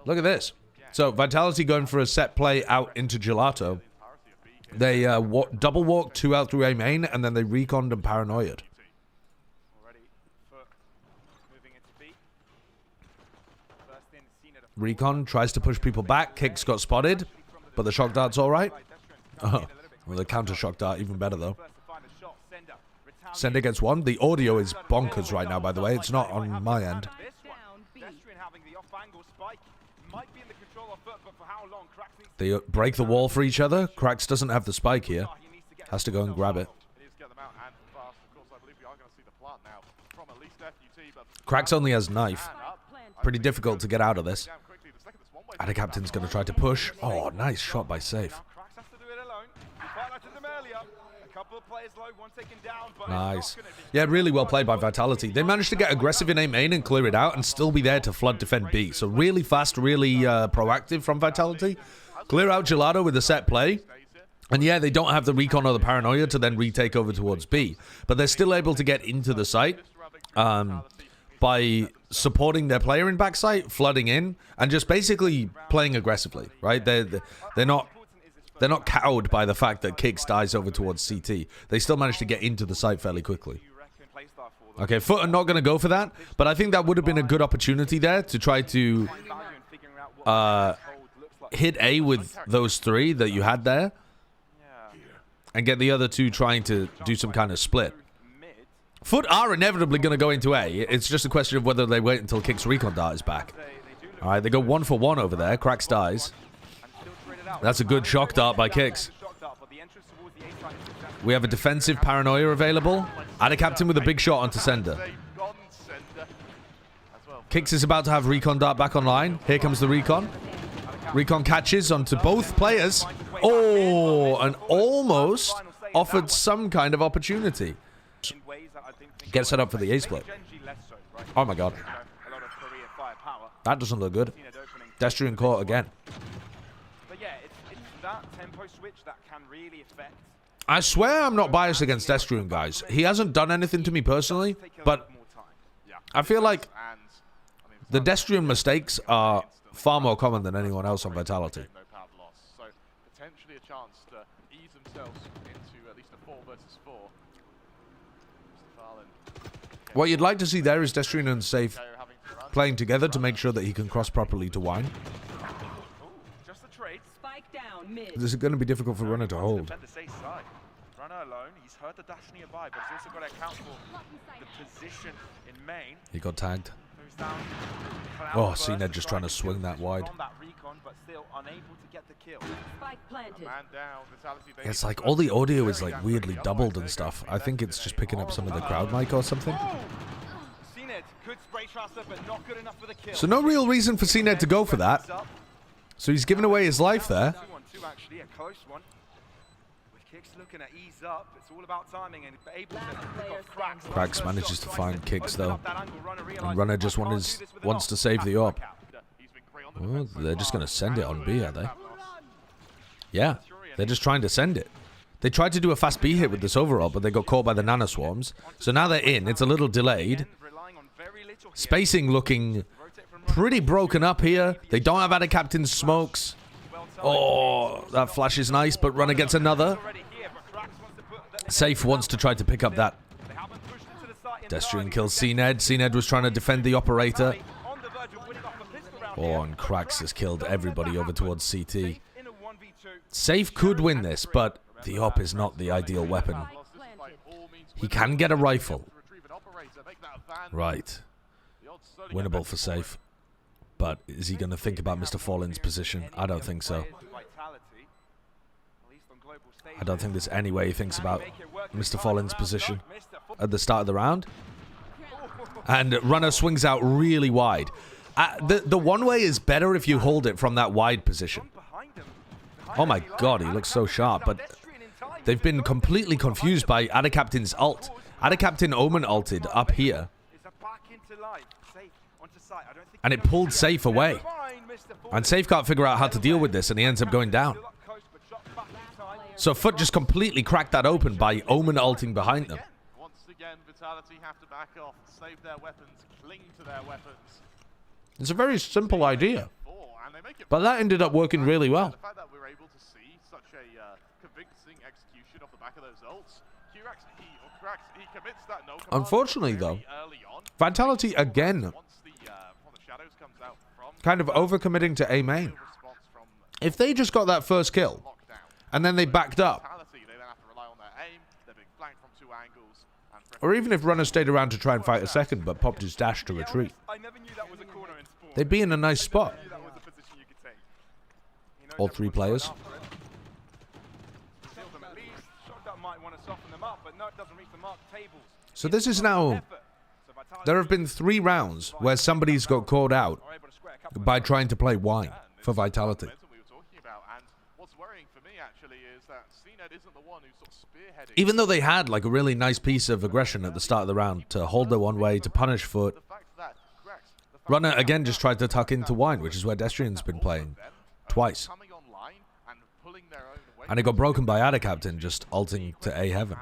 Look at this. So, Vitality going for a set play out into Gelato. They double walk 2 out through A main, and then they reconned and paranoiaed. Recon tries to push people back. Kicks got spotted, but the shock dart's alright. Oh, well, the counter shock dart even better, though. Sender gets one. The audio is bonkers right now, by the way. It's not on my end. They break the wall for each other. Krax doesn't have the spike here. Has to go and grab it. Krax only has knife. Pretty difficult to get out of this. Ada Captain's going to try to push. Oh, nice shot by Safe. Nice. Yeah, really well played by Vitality. They managed to get aggressive in A main and clear it out and still be there to flood defend B. So really fast, really proactive from Vitality. Clear out Gelato with a set play. And yeah, they don't have the recon or the paranoia to then retake over towards B. But they're still able to get into the site by supporting their player in backside, flooding in, and just basically playing aggressively, right? They're not cowed by the fact that Kicks dies over towards CT. They still manage to get into the site fairly quickly. Okay, FUT are not going to go for that, but I think that would have been a good opportunity there to try to hit A with those 3 that you had there and get the other 2 trying to do some kind of split. FUT are inevitably going to go into A. It's just a question of whether they wait until Kicks recon dart is back. All right, they go 1 for 1 over there. Krax dies. That's a good shock dart by Kicks. We have a defensive paranoia available. Ada Captain with a big shot onto Sender. Kicks is about to have recon dart back online. Here comes the recon. Recon catches onto both players. Oh, and almost offered some kind of opportunity. Gets set up for the A-split. Oh my god. That doesn't look good. Destrian caught again. I swear I'm not biased against Destrian, guys. He hasn't done anything to me personally, but I feel like the Destrian mistakes are far more common than anyone else on Vitality. What you'd like to see there is Destrian and Safe playing together to make sure that he can cross properly to Wine. This is going to be difficult for Runner to hold. He got tagged. Oh, CNED just trying to swing that wide. It's like all the audio is like weirdly doubled and stuff. I think it's just picking up some of the crowd mic or something. So no real reason for CNED to go for that. So he's given away his life there. Krax manages to find Kicks though. And Runner just wants to save the AWP. Oh, they're just going to send it on B, are they? Yeah, they're just trying to send it. They tried to do a fast B hit with this overall, but they got caught by the nano swarms. So now they're in. It's a little delayed. Spacing looking pretty broken up here. They don't have Ada Captain's smokes. Oh, that flash is nice, but Runner gets another. Safe wants to try to pick up that. Destrian kills CNED. CNED was trying to defend the operator. Oh, and Krax has killed everybody over towards CT. Safe could win this, but the AWP is not the ideal weapon. He can get a rifle. Right. Winnable for Safe. But is he going to think about Mr. Fallen's position? I don't think so. I don't think there's any way he thinks about Mr. Fallen's position at the start of the round. And Runner swings out really wide. The one way is better if you hold it from that wide position. Oh my god, he looks so sharp, but they've been completely confused by Ada Captain's ult. Ada Captain Omen ulted up here. And it pulled Safe away. And Safe can't figure out how to deal with this, and he ends up going down. So FUT just completely cracked that open by Omen ulting behind them. Once again, Vitality have to back off, save their weapons, cling to their weapons. It's a very simple idea. But that ended up working really well. The fact that we're able to see such a convincing execution off the back of those ults, he commits that no command Unfortunately, though, very early on. Vitality again Once the shadows comes out from kind of overcommitting to A main. response from If they just got that first kill, lockdown. and then they backed up, Vitality, they then have to rely on their aim. They're being flanked from two angles. And or even if Runner stayed around to try and fight a second but popped his dash to retreat, I never knew that was a corner in sport. they'd be in a nice spot. I knew that was a position you could take. He knows All everyone's three going players. after it. Steals them at least. Shotgun might want to soften them up, but no, it doesn't reach the mark tables. So this is now... There have been 3 rounds where somebody's got caught out by trying to play wine for Vitality. we were talking about, and what's worrying for me actually is that CNED isn't the one who's sort of spearheading. Even though they had like a really nice piece of aggression at the start of the round to hold their one way, to punish FUT, The fact that Runner again just tried to tuck into wine, which is where Destrian's been playing twice. coming online and pulling their own weight. And it got broken by Ada Captain just ulting to A Heaven,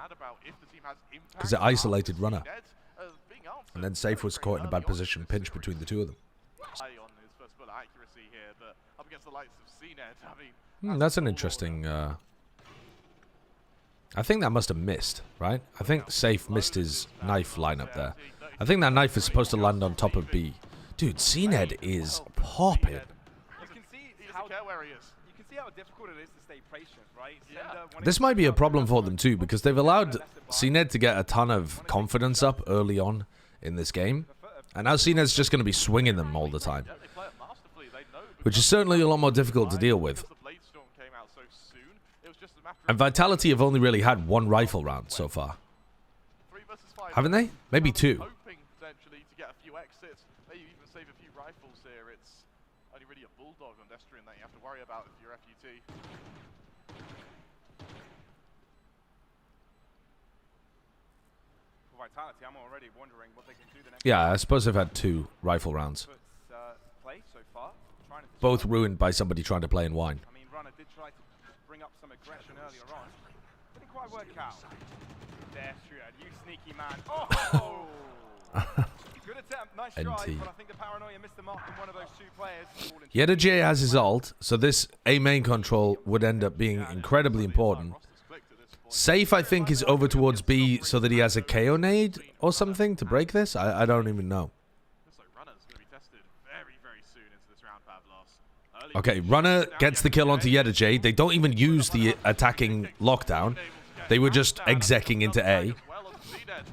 because it isolated Runner. And then Safe was caught in a bad position, pinched between the two of them. High on his first bullet accuracy here, but up against the likes of CNED, I mean, That's an interesting... I think that must have missed, right? I think Safe missed his knife lineup there. I think that knife is supposed to land on top of B. Dude, CNED is popping. You can see he doesn't care where he is. You can see how difficult it is to stay patient, right? This might be a problem for them too, because they've allowed CNED to get a ton of confidence up early on in this game. And now CNED's just going to be swinging them all the time, They play it masterfully. They know which is certainly a lot more difficult to deal with. because the Blade Storm came out so soon. It was just a matter And Vitality have only really had 1 rifle round so far. 3 versus 5. Haven't they? Maybe 2. Hoping potentially to get a few exits, maybe even save a few rifles here. It's only really a bulldog on Destrian that you have to worry about if you're FUT. For Vitality, I'm already wondering what they can do the next. Yeah, I suppose they've had 2 rifle rounds. Play so far, trying to Both ruined by somebody trying to play in wine. I mean, Runner did try to bring up some aggression earlier on. Didn't quite work out. Destrian, you sneaky man. Oh! Good attempt, nice try, NT. but I think the paranoia missed the mark on one of those 2 players. Yeda J has his ult, so this A main control would end up being incredibly important. Safe, I think, is over towards B so that he has a KO nade or something to break this. I don't even know. Looks like Runner's going to be tested very, very soon into this round, Pavlos. Early Okay, Runner gets the kill onto Yeda J. They don't even use the attacking lockdown. They were just execing into A. as well as CNED.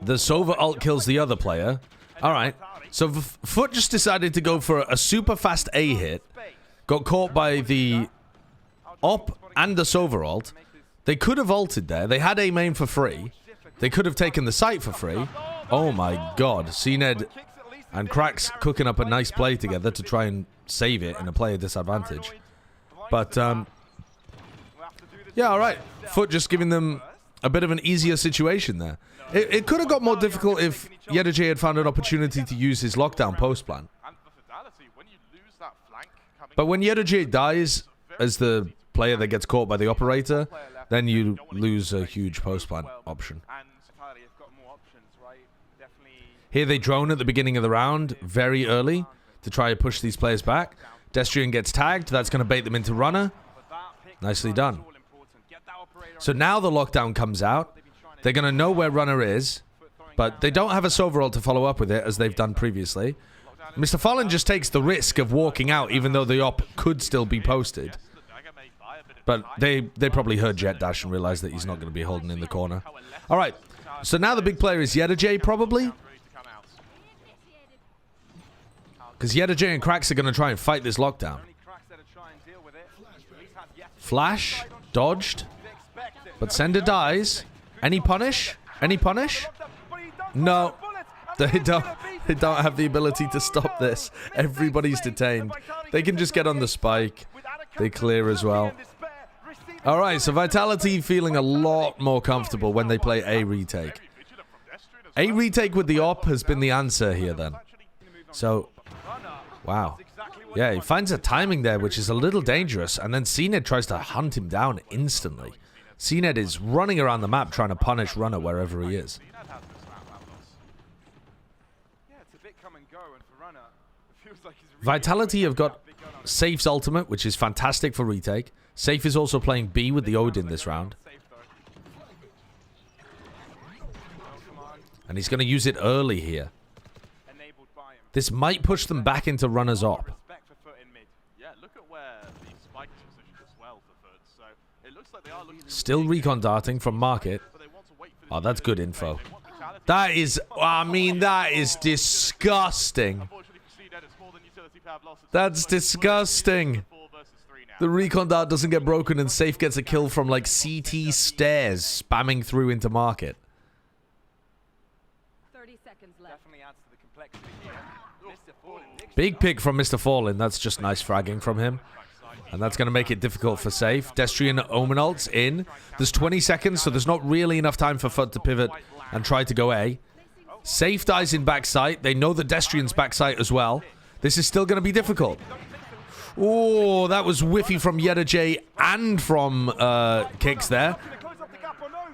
The Sova ult kills the other player. Alright, so FUT just decided to go for a super fast A hit. Got caught by the op and the Sova ult. They could have ulted there. They had A main for free. They could have taken the site for free. Oh my god. CNED and Cracks cooking up a nice play together to try and save it in a player disadvantage. But, yeah, alright. FUT just giving them a bit of an easier situation there. It could have got more difficult if Yeda J had found an opportunity to use his lockdown post plan. And for Fidelity, when you lose that flank coming But when Yeda J dies as the player that gets caught by the operator, then you lose a huge post plan option. And Vitality have got more options, right? Definitely. Here they drone at the beginning of the round, very early, to try to push these players back. Destrian gets tagged. That's going to bait them into Runner. Nicely done. So now the lockdown comes out. They're going to know where Runner is, but they don't have a Sova ult to follow up with it, as they've done previously. Mr. Fallen just takes the risk of walking out, even though the op could still be posted. But they probably heard Jet Dash and realized that he's not going to be holding in the corner. All right, so now the big player is Yeda J, probably. Because Yeda J and Cracks are going to try and fight this lockdown. Flash, dodged, but Sender dies. Any punish? Any punish? No, they don't have the ability to stop this. Everybody's detained. They can just get on the spike. They clear as well. All right, so Vitality feeling a lot more comfortable when they play A retake. A retake with the op has been the answer here then. So, wow. Yeah, he finds a timing there, which is a little dangerous, and then CNED tries to hunt him down instantly. CNED is running around the map trying to punish Runner wherever he is. Yeah, it's a bit come and go, and for Runner, it feels like he's really Vitality have got big gun on him. Safe's ultimate, which is fantastic for retake. Safe is also playing B with the Odin this round. Safe, though. Oh, come on. And he's going to use it early here. Enabled by him. This might push them back into runners up. Respect for FUT in mid. Yeah, look at where the spike is positioned as well for FUT. So it looks like they are looking to Still recon darting from market. but they want to wait for Oh, this that's to good play. info. They want Vitality. That is, I mean, that is disgusting. Unfortunately for CNED, it's more than utility power loss. It's That's also disgusting. 4 versus 3 now. The recon dart doesn't get broken and Safe gets a kill from like CT stairs spamming through into market. 30 seconds left. Definitely adds to the complexity here. Mr. Fallen, Big pick from Mr. Fallen. That's just nice fragging from him. And that's going to make it difficult for Safe. Destrian Omen ults in. There's 20 seconds, so there's not really enough time for FUT to pivot and try to go A. Safe dies in backside. They know the Destrian's backside as well. This is still going to be difficult. Oh, that was whiffy from Yeta J and from Kicks there.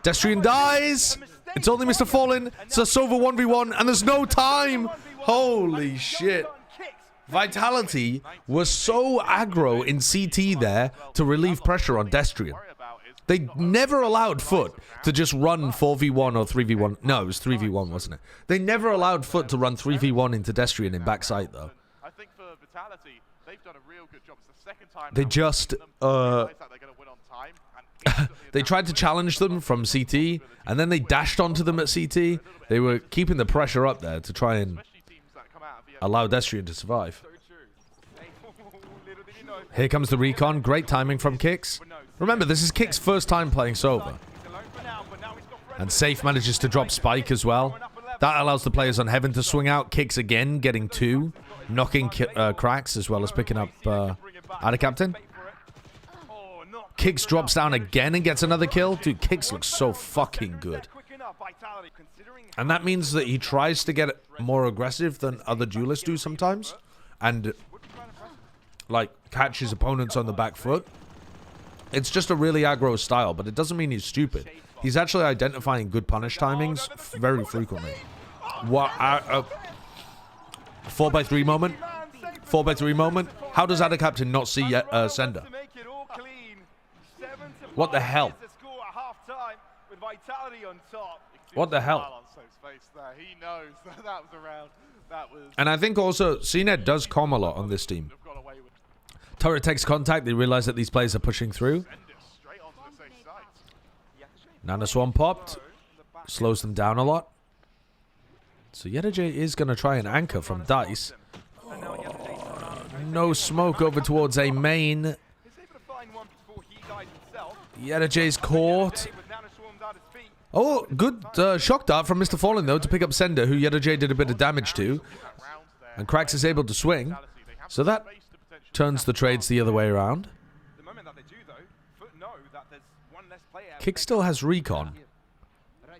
Destrian dies. It's only Mr. Fallen. It's a Sova 1v1, and there's no time. Holy shit. Vitality was so aggro in CT there to relieve pressure on Destrian. They never allowed FUT to just run 4v1 or 3v1. No, it was 3v1, wasn't it? They never allowed FUT to run 3v1 into Destrian in backside, though. I think for Vitality, they've done a real good job. It's the second time They now just, we've seen them realize that they're going to win on time, and instantly They adapt tried to it. challenge them from CT, and then they dashed onto them at CT. They were keeping the pressure up there to try and Especially teams that come out of the allow Destrian to survive. So true. Hey, little did you know. Here comes the recon. Great timing from Kicks. Remember, this is Kicks' first time playing Sova. He's alone for now, but now he's got friends. And Safe manages to drop Spike as well. That allows the players on Heaven to swing out. Kicks again, getting 2. Knocking cracks as well as picking up Ada Captain. Oh, not Kicks drops down again and gets another kill. Dude, Kicks looks so fucking good. quick enough. Vitality, considering And that means that he tries to get more aggressive than other duelists do sometimes. And, like, catch his opponents on the back foot. It's just a really aggro style, but it doesn't mean he's stupid. He's actually identifying good punish timings very frequently. What? 4x3 moment? 4x3 moment? How does Ada Captain not see Sender? to make it all clean. 7-5 What the hell? is the score at half-time with Vitality on top. What the hell? Smile on Soap's face there. He knows that that was around. That was. And I think also CNET does calm a lot on this team. They've got away with Turret takes contact. They realize that these players are pushing through. Send it straight onto the safe side. Nana Swan popped. Slows them down a lot. So Yeta J is going to try and anchor from Dice. No smoke over towards a main. He's able to find one before he died himself. Yeta J's caught. With nanoswarms at his feet. Oh, good shock dart from Mr. Fallen, though, to pick up Sender, who Yeta J did a bit of damage to. And Krax is able to swing. So that turns the trades the other way around. The moment that they do, though, FUT know that there's one less player. Kick still has recon. A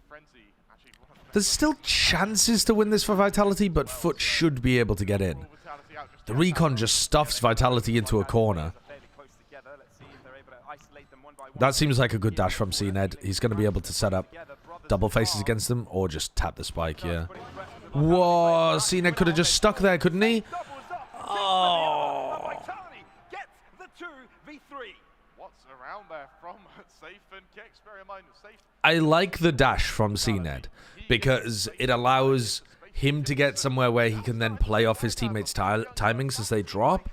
frenzy actually. There's still chances to win this for Vitality, but FUT should be able to get in. Vitality out just The recon just stuffs Vitality into a corner. Fairly close together. Let's see if they're able to isolate them one by one. That seems like a good dash from CNED. He's going to be able to set up Together, brothers double faces against them or just tap the spike, yeah. Whoa, CNED could have just stuck there, couldn't he? Oh. Vitality gets the 2v3. What's around there from Safe and Kicks? Bear in mind, Safe. I like the dash from CNED because it allows him to get somewhere where he can then play off his teammates' timings as they drop.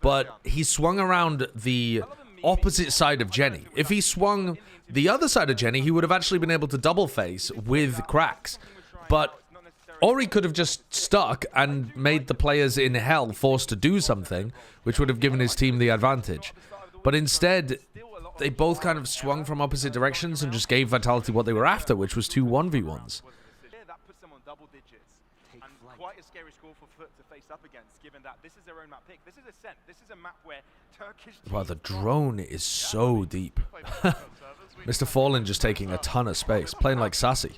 But he swung around the opposite side of Jenny. If he swung the other side of Jenny, he would have actually been able to double face with cracks. But or he could have just stuck and made the players in hell forced to do something, which would have given his team the advantage. But instead, they both kind of swung from opposite directions and just gave Vitality what they were after, which was 2 1v1s. That puts them on double digits. And quite a scary score for FUT to face up against, given that this is their own map pick. This is Ascent. This is a map where Turkish Wow, the drone is so deep. Mr. Fallen just taking a ton of space, playing like Sassy.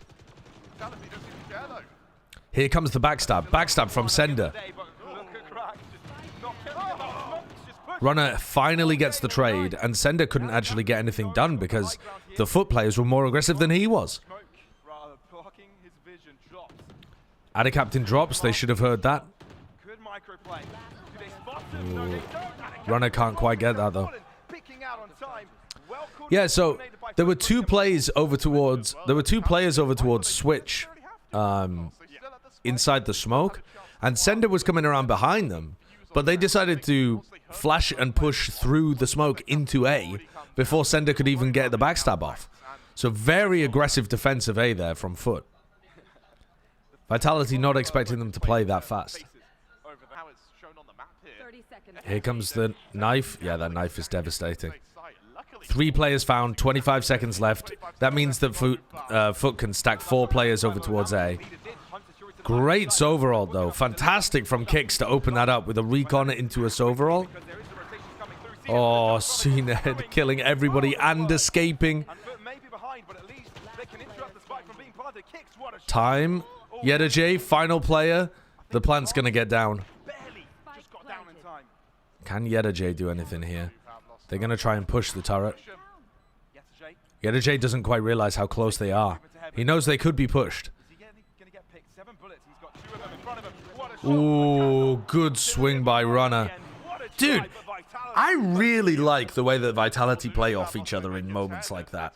Vitality doesn't even care though. Here comes the backstab. Backstab from Sender. Runner finally gets the trade, and Sender couldn't actually get anything done because the FUT players were more aggressive than he was. Ada Captain drops. They should have heard that. microplay. Do they spot him? No, they don't. Runner can't quite get that though. Picking out on time. Well Yeah, so there were two players over towards Switch inside the smoke, and Sender was coming around behind them, but they decided to flash and push through the smoke into A before Sender could even get the backstab off. So very aggressive defense of A there from FUT. Vitality not expecting them to play that fast. Here comes the knife. Yeah, that knife is devastating. 3 players found, 25 seconds left. That means that FUT can stack 4 players over towards A. Great Soverall, though. Fantastic from Kicks to open that up with a recon into a Soverall. Oh, CNED killing everybody and escaping. Time. Yeda J, final player. The plant's going to get down. Can Yeda J do anything here? They're going to try and push the turret. Yeda J doesn't quite realize how close they are. He knows they could be pushed. Ooh, good swing by Runner. Dude, I really like the way that Vitality play off each other in moments like that.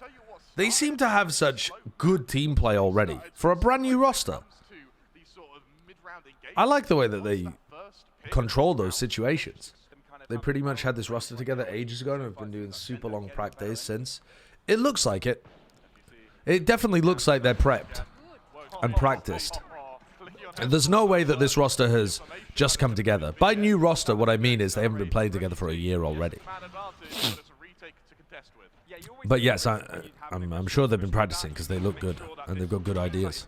They seem to have such good team play already for a brand new roster. I like the way that they control those situations. They pretty much had this roster together ages ago and have been doing super long practice since. It looks like it. It definitely looks like they're prepped and practiced. And there's no way that this roster has just come together. By new roster, what I mean is they haven't been playing together for a year already. But yes, I'm sure they've been practicing because they look good and they've got good ideas.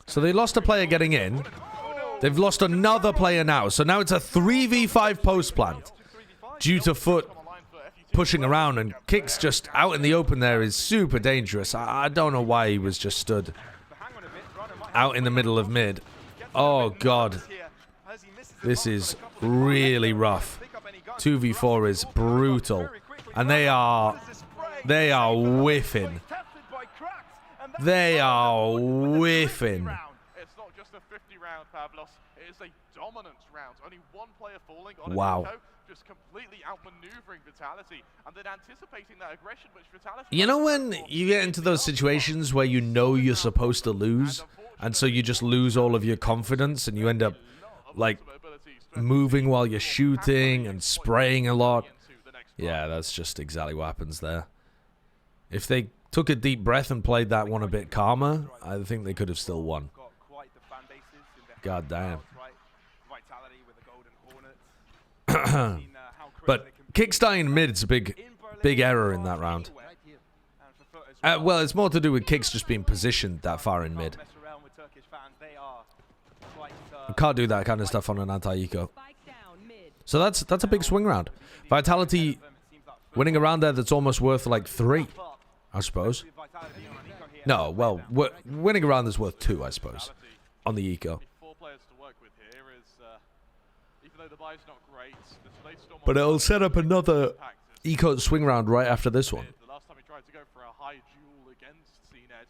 So they lost a player getting in. They've lost another player now. So now it's a 3v5 post plant due to FUT pushing around, and Kicks just out in the open there is super dangerous. I don't know why he was just stood out in the middle of mid. Oh god. This is really rough. 2v4 is brutal. And they are whiffing. They are whiffing. It's not just a 50 round, Pavlos. It is a dominant round. Only one player falling on wow. Just completely outmaneuvering Vitality, and then anticipating that aggression which Vitality. You know when you get into those situations where you know you're supposed to lose, and so you just lose all of your confidence, and you end up like moving while you're shooting and spraying a lot. Yeah, that's just exactly what happens there. If they took a deep breath and played that one a bit calmer, I think they could have still won. God damn. But Kicks dying mid's a big error in that round. Well, it's more to do with Kicks just being positioned that far in mid. You can't do that kind of stuff on an anti-eco. So that's a big swing round. Vitality winning a round there that's almost worth like 3, I suppose. No, well, winning a round that's worth 2, I suppose, on the eco. But it'll set up another eco swing round right after this one. The last time he tried to go for a high duel against CNED,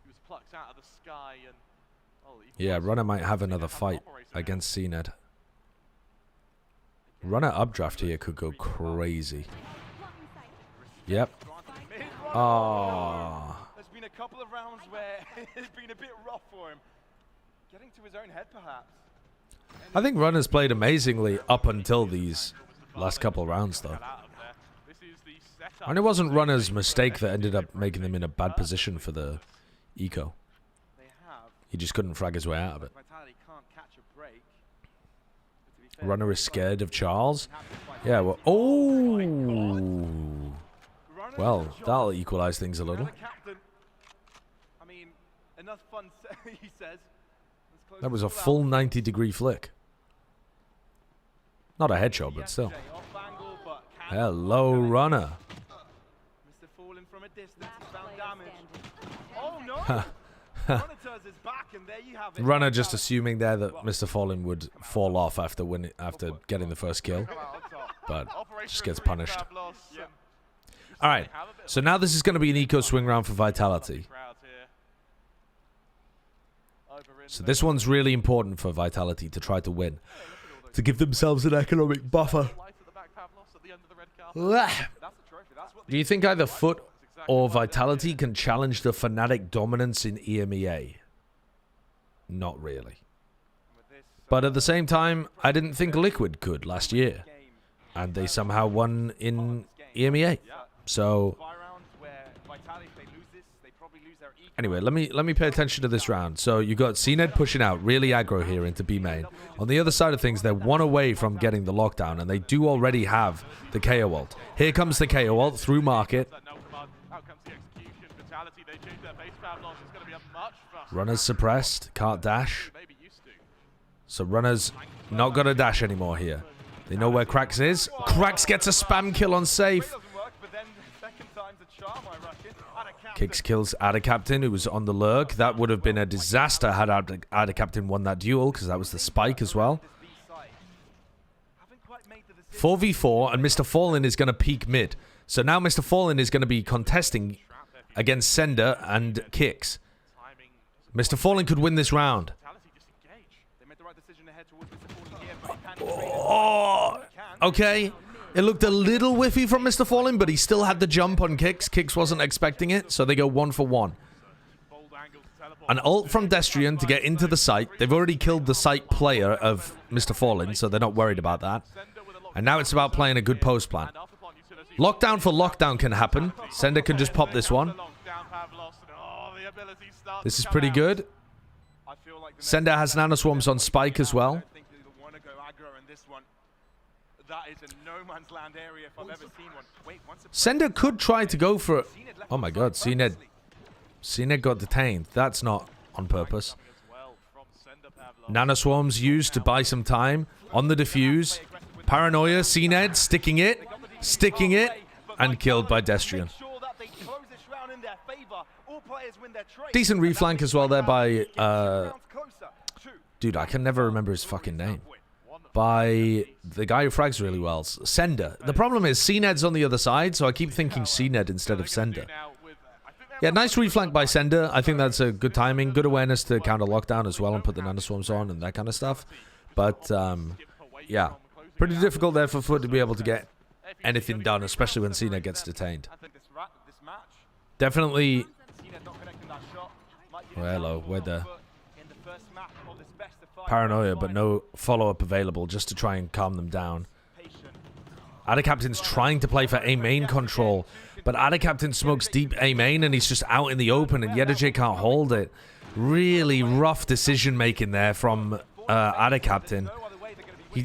he was plucked out of the sky, and yeah, Runner might have another fight against CNED. Runner updraft here could go crazy. Yep. Oh. There's been a couple of rounds where it's been a bit rough for him. Getting to his own head, perhaps. I think Runner's played amazingly up until these last couple of rounds, though. And it wasn't Runner's mistake that ended up making them in a bad position for the eco. He just couldn't frag his way out of it. Runner is scared of Charles. Yeah, well, oh. Well, that'll equalize things a little. That was a full 90-degree flick. Not a headshot, but still. Hello, Runner. Runner just assuming there that Mr. Fallen would fall off after getting the first kill, but just gets punished. All right, so now this is going to be an eco swing round for Vitality. So this one's really important for Vitality to try to win. To give themselves an economic buffer. Do you think either FUT or Vitality can challenge the Fnatic dominance in EMEA? Not really. But at the same time, I didn't think Liquid could last year. And they somehow won in EMEA. So anyway, let me pay attention to this round. So you got CNED pushing out, really aggro here into B main. On the other side of things, they're one away from getting the lockdown, and they do already have the KO ult. Here comes the KO ult through market. Runner's suppressed, can't dash. So Runner's not got a dash anymore here. They know where Krax is. Krax gets a spam kill on safe. Kicks kills Ada Captain, who was on the lurk. That would have been a disaster had Ada Captain won that duel, because that was the spike as well. 4v4, and Mr. Fallen is going to peek mid. So now Mr. Fallen is going to be contesting against Sender and Kicks. Mr. Fallen could win this round. Oh, okay. It looked a little whiffy from Mr. Fallen, but he still had the jump on Kicks. Kicks wasn't expecting it, so they go 1 for 1. An ult from Destrian to get into the site. They've already killed the site player of Mr. Fallen, so they're not worried about that. And now it's about playing a good post plant. Lockdown for lockdown can happen. Sender can just pop this one. This is pretty good. Sender has nanoswarms on Spike as well. Sender could try to go for... Oh my god, CNED got detained. That's not on purpose. Nanoswarms used to buy some time on the defuse. Paranoia, CNED sticking it, and killed by Destrian. Decent reflank as well there by... dude, I can never remember his fucking name. By the guy who frags really well, Sender. The problem is CNED's on the other side, so I keep thinking CNED instead of Sender. Yeah, nice reflank by Sender. I think that's a good timing, good awareness to counter lockdown as well and put the nanoswarms on and that kind of stuff. But, yeah, pretty difficult there for FUT to be able to get anything done, especially when CNED gets detained. Definitely... Oh, hello, we're there. Paranoia, but no follow-up available just to try and calm them down. Ada Captain's trying to play for A main control, but Ada Captain smokes deep A main and he's just out in the open and Yedaje can't hold it. Really rough decision making there from Ada Captain.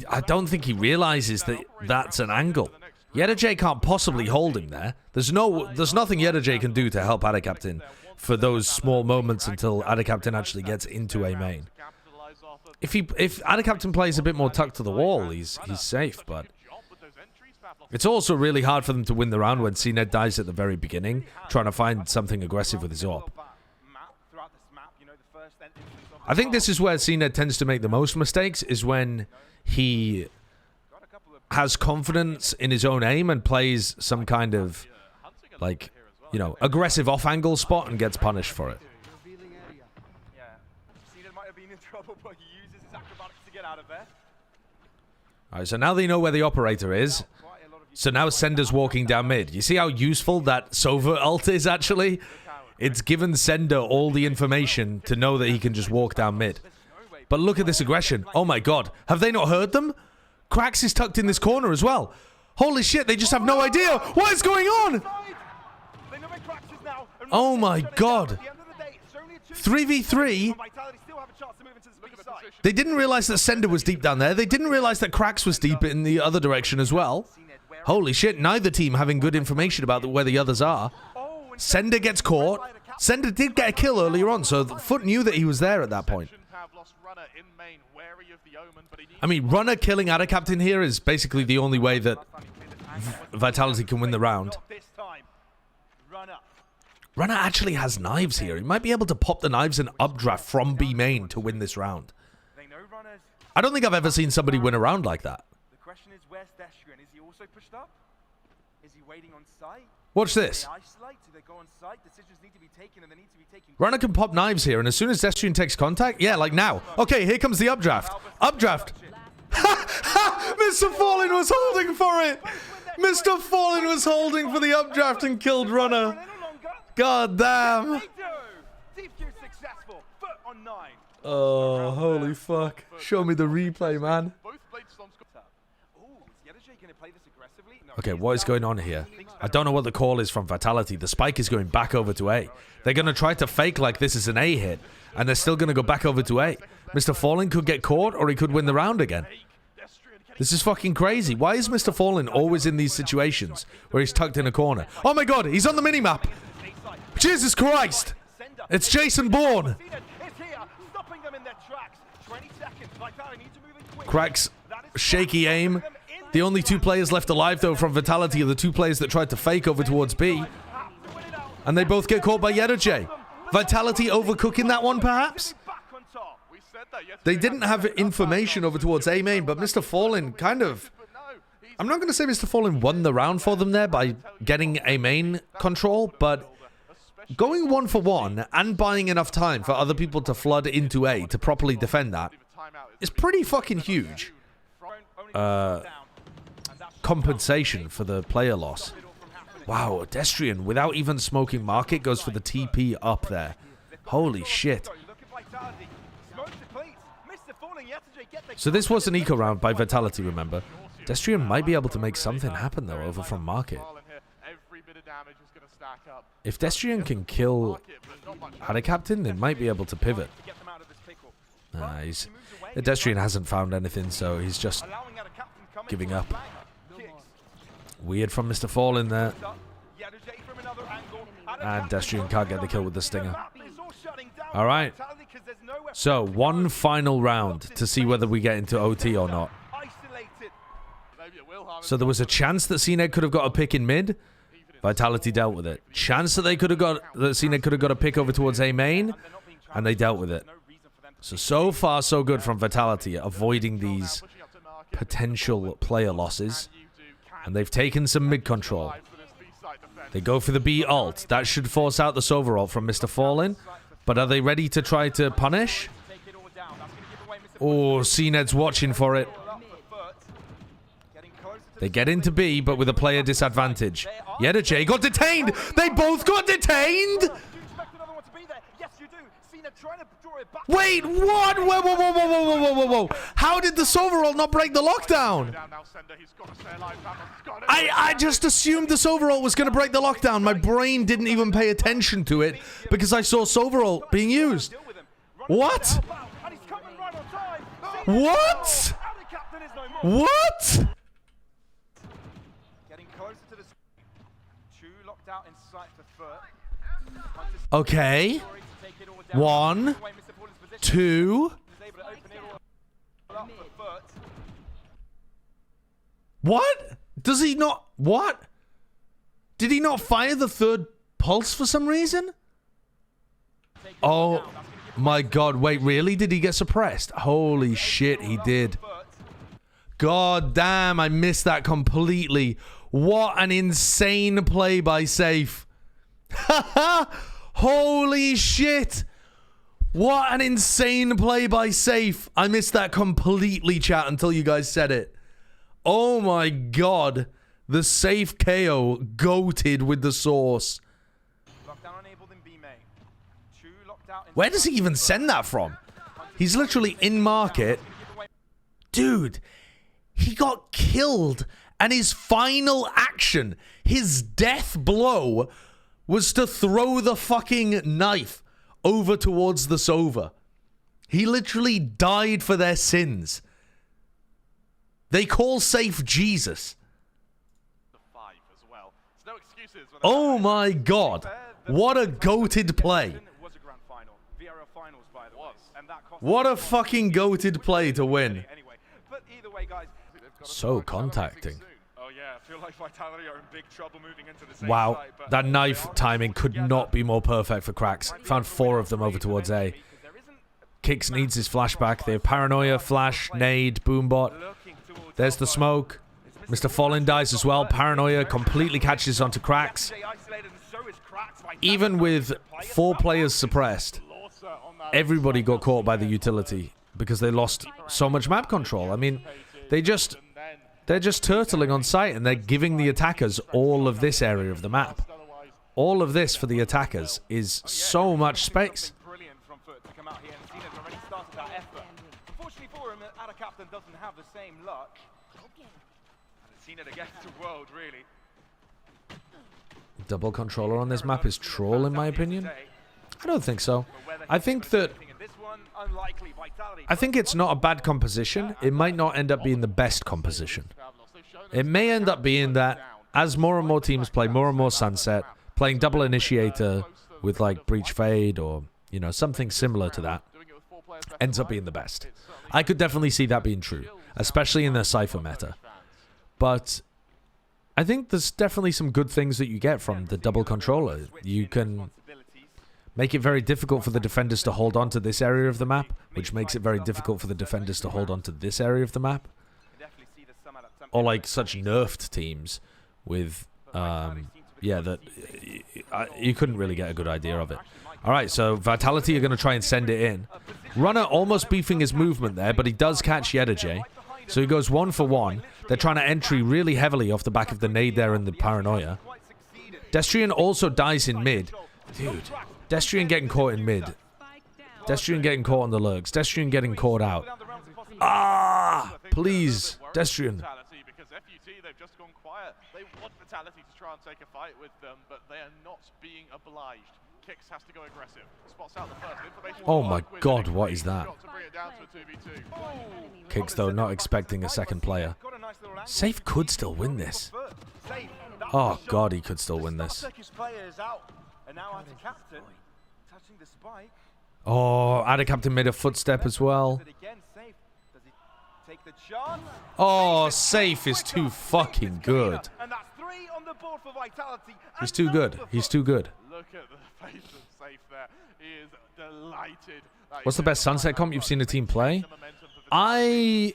I don't think he realizes that that's an angle. Yedaje can't possibly hold him there. There's nothing Yedaje can do to help Ada Captain for those small moments until Ada Captain actually gets into A main. If Ada Captain plays a bit more tucked to the wall, he's safe, but it's also really hard for them to win the round when CNED dies at the very beginning, trying to find something aggressive with his AWP. I think this is where CNED tends to make the most mistakes, is when he has confidence in his own aim and plays some kind of, like, you know, aggressive off-angle spot and gets punished for it. Alright, so now they know where the operator is. So now Sender's walking down mid. You see how useful that Sova ult is, actually? It's given Sender all the information to know that he can just walk down mid. But look at this aggression. Oh my god. Have they not heard them? Krax is tucked in this corner as well. Holy shit, they just have no idea. What is going on? Oh my god. 3v3. They didn't realize that Sender was deep down there. They didn't realize that Krax was deep in the other direction as well. Holy shit, neither team having good information about where the others are. Sender gets caught. Sender did get a kill earlier on, so FUT knew that he was there at that point. I mean, Runner killing Ada Captain here is basically the only way that Vitality can win the round. Runner actually has knives here. He might be able to pop the knives and updraft from B main to win this round. I don't think I've ever seen somebody win a round like that. The question is, where's Destrian? Is he also pushed up? Is he waiting on site? Watch this. Runner can pop knives here, and as soon as Destrian takes contact, yeah, like now. Okay, here comes the updraft. Updraft. Mr. Fallen was holding for it. Mr. Fallen was holding for the updraft and killed Runner. God damn. Oh, holy fuck. Show me the replay, man. Okay, what is going on here? I don't know what the call is from Vitality. The spike is going back over to A. They're going to try to fake like this is an A hit, and they're still going to go back over to A. Mr. Fallen could get caught, or he could win the round again. This is fucking crazy. Why is Mr. Fallen always in these situations where he's tucked in a corner? Oh my god, he's on the minimap! Jesus Christ! It's Jason Bourne! Cracks shaky aim. The only two players left alive, though, from Vitality are the two players that tried to fake over towards B. And they both get caught by Yedoje. Vitality overcooking that one, perhaps? They didn't have information over towards A main, but Mr. Fallen kind of... I'm not going to say Mr. Fallen won the round for them there by getting A main control, but going 1-for-1 and buying enough time for other people to flood into A to properly defend that is pretty fucking huge. Compensation for the player loss. Wow, Destrian, without even smoking market, goes for the TP up there. Holy shit. So this was an eco round by Vitality, remember? Destrian might be able to make something happen, though, over from market. If Destrian can kill Ada Captain, they might be able to pivot. Destrian hasn't found anything, so he's just giving up. Weird from Mr. Fallen there. And Destrian can't get the kill with the stinger. Alright. So, one final round to see whether we get into OT or not. So there was a chance that CNED could have got a pick in mid. Vitality dealt with it. Chance that CNED could have got a pick over towards A main. And they dealt with it. So far so good from Vitality at avoiding these potential player losses. And they've taken some mid control. They go for the B ult. That should force out the Sova ult from Mr. Fallen. But are they ready to try to punish? Oh, CNED's watching for it. They get into B, but with a player disadvantage. Yedoje got detained! They both got detained! Wait, what? Whoa. How did the Sova ult not break the lockdown? I just assumed the Sova ult was going to break the lockdown. My brain didn't even pay attention to it because I saw Sova ult being used. What? What? What? Okay. 1, 2. What? Does he not... What? Did he not fire the third pulse for some reason? Oh my god, wait, really? Did he get suppressed? Holy shit, he did. God damn, I missed that completely. What an insane play by Safe. Holy shit. What an insane play by Safe. I missed that completely, chat, until you guys said it. Oh my god. The Safe KO goated with the sauce. Where does he even send that from? He's literally in market. Dude, he got killed and his final action, his death blow, was to throw the fucking knife over towards the Sova. He literally died for their sins. They call Safe Jesus. Oh my god. What a goated play. What a fucking goated play to win. So contacting. Wow, that knife timing could not be more perfect for Cracks. Found 4 of them over towards A. Kicks needs his flashback. They have Paranoia, Flash, Nade, Boombot. There's the smoke. Mr. Fallen dies as well. Paranoia completely catches onto Cracks. Even with 4 players suppressed, everybody got caught by the utility because they lost so much map control. I mean, they're just turtling on site and they're giving the attackers all of this area of the map. All of this for the attackers is so much space. Brilliant from FUT to come out here, and Cena's already started that effort. Unfortunately for him, Ada Captain doesn't have the same luck. And Cena against the world, really. Double controller on this map is troll, in my opinion. I don't think so. I think that... I think it's not a bad composition. It might not end up being the best composition. It may end up being that as more and more teams play more and more Sunset, playing double initiator with like Breach Fade or, you know, something similar to that ends up being the best. I could definitely see that being true, especially in the Cypher meta. But I think there's definitely some good things that you get from the double controller. You can make it very difficult for the defenders to hold on to this area of the map, which makes it very difficult for the defenders to hold on to this area of the map. Or like such nerfed teams with, yeah, that you couldn't really get a good idea of it. Alright, so Vitality are going to try and send it in. Runner almost beefing his movement there, but he does catch Yedajay. So he goes 1 for 1. They're trying to entry really heavily off the back of the nade there and the Paranoia. Destrian also dies in mid. Dude, Destrian getting caught in mid. Destrian getting caught on the lurks. Destrian getting caught out. Ah, please, Destrian. Because FUT, they've just gone quiet. They want Vitality to try and take a fight with them, but they are not being obliged. Kicks has to go aggressive. Spots out the first information. Oh my god, what is that? Kicks, though, not expecting a second player. Safe could still win this. Oh god, he could still win this. Oh, Ada Captain made a footstep as well. Oh, Safe is too fucking good. He's too good. He's too good. Look at the face of Safe there. He is delighted. What's the best Sunset comp you've seen a team play? I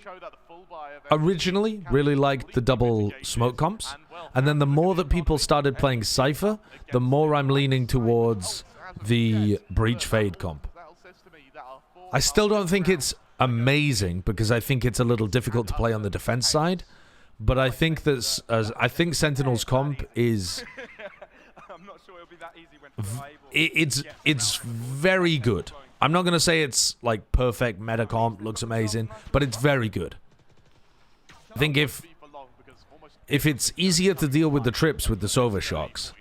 originally really liked the double smoke comps. And then the more that people started playing Cypher, the more I'm leaning towards the Breach Fade comp. I still don't think it's amazing because I think it's a little difficult to play on the defense side. But I think that I think Sentinel's comp is it's very good. I'm not gonna say it's like perfect meta comp, looks amazing, but it's very good. I think if it's easier to deal with the trips with the Sova shocks,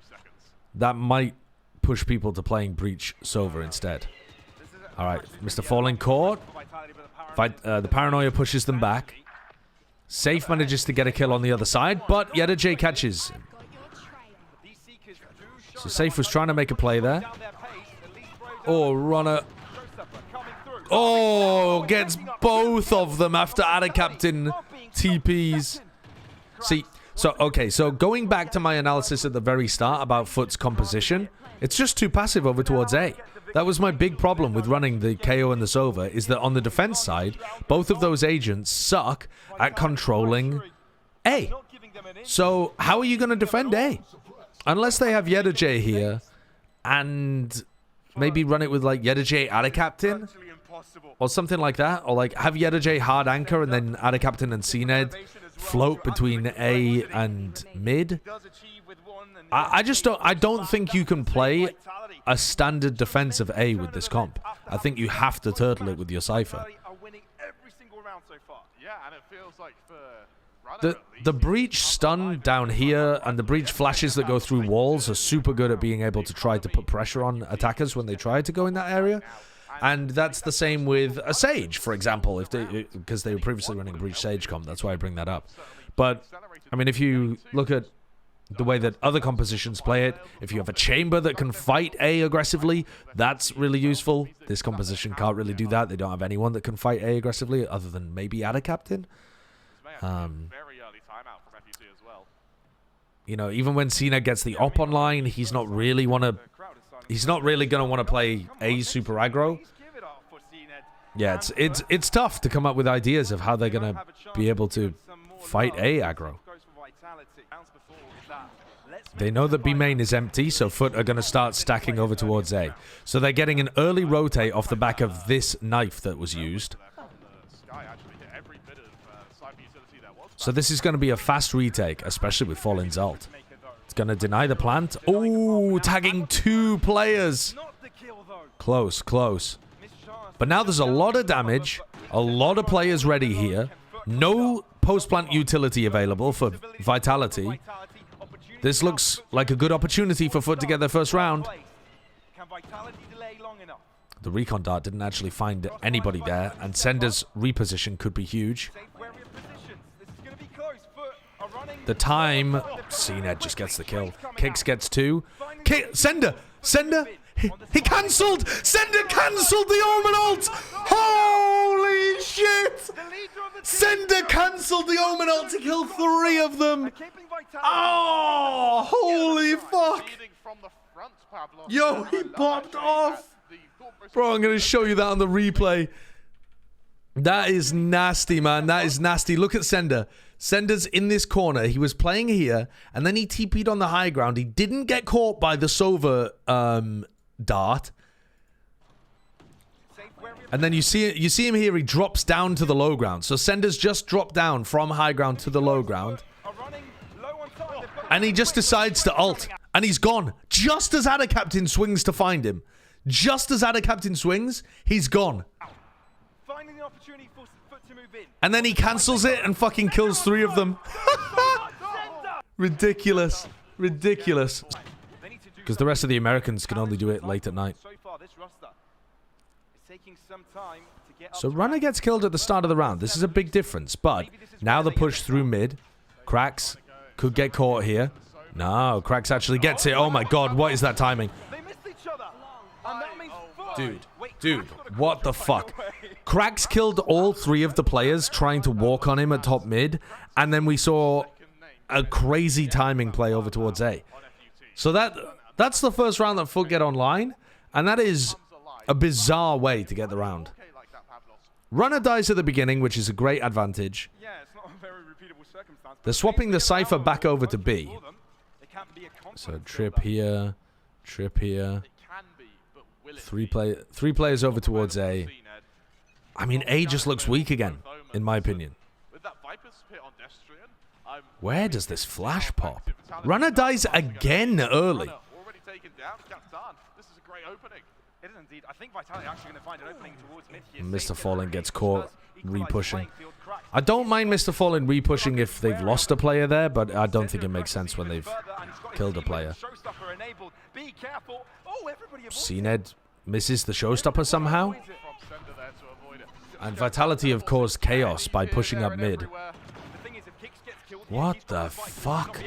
that might push people to playing Breach Sova instead. Alright, Mr. Falling caught. The Paranoia pushes them back. Safe manages to get a kill on the other side, but Yedajay catches. So Safe was trying to make a play there. Oh, Runner. Oh, gets both of them after Ada Captain TPs. See, so going back to my analysis at the very start about FUT's composition, it's just too passive over towards A. That was my big problem with running the KO and the Sova, is that on the defense side, both of those agents suck at controlling A. So how are you going to defend A? Unless they have Yedajay here and maybe run it with like Yedajay Ada Captain or something like that, or like have Yedajay hard anchor and then Ada Captain and CNED float between A and mid. I don't think you can play a standard defense of A with this comp. I think you have to turtle it with your Cypher. The breach stun down here and the breach flashes that go through walls are super good at being able to try to put pressure on attackers when they try to go in that area. And that's the same with a Sage, for example, because they were previously running a breach Sage comp. That's why I bring that up. But, I mean, if you look at the way that other compositions play it, if you have a chamber that can fight A aggressively, that's really useful. This composition can't really do that. They don't have anyone that can fight A aggressively other than maybe Ada Captain. You know, even when Cena gets the op online, he's not really going to want to play A super aggro. Yeah, it's tough to come up with ideas of how they're going to be able to fight A aggro. They know that B main is empty, so FUT are going to start stacking over towards A. So they're getting an early rotate off the back of this knife that was used. So this is going to be a fast retake, especially with Fallen's ult. It's going to deny the plant. Oh, tagging 2 players. Close, close. But now there's a lot of damage, a lot of players ready here. No post-plant utility available for Vitality. This looks like a good opportunity for FUT to get their first round. The recon dart didn't actually find anybody there, and Sender's reposition could be huge. The time, CNED just gets the kill. Kicks gets 2. Sender! He cancelled! Sender cancelled the Omen ult! Holy shit! Sender cancelled the Omen ult to kill 3 of them! Oh, holy fuck! Yo, he popped off! Bro, I'm gonna show you that on the replay. That is nasty, man. That is nasty. Look at Sender. Sender's in this corner. He was playing here, and then he TP'd on the high ground. He didn't get caught by the Sova dart. And then you see him here. He drops down to the low ground. So Sender's just dropped down from high ground to the low ground. And he just decides to ult. And he's gone. Just as Adder Captain swings to find him. Just as Adder Captain swings, he's gone. And then he cancels it and fucking kills 3 of them. Ridiculous. Ridiculous. Because the rest of the Americans can only do it late at night. So Runner gets killed at the start of the round. This is a big difference. But now the push through mid. Cracks could get caught here. No, Cracks actually gets it. Oh my god, what is that timing? Dude, what the fuck? Cracks killed all 3 of the players trying to walk on him at top mid, and then we saw a crazy timing play over towards A. So that's the first round that FUT get online, and that is a bizarre way to get the round. Runner dies at the beginning, which is a great advantage. They're swapping the Cypher back over to B. So trip here. 3 players over towards A. I mean, A just looks weak again, in my opinion. Where does this flash pop? Runner dies again early. Mr. Fallen gets caught re-pushing. I don't mind Mr. Fallen re-pushing if they've lost a player there, but I don't think it makes sense when they've killed a player. CNED misses the showstopper somehow. And Vitality have caused chaos by pushing up mid. What the fuck?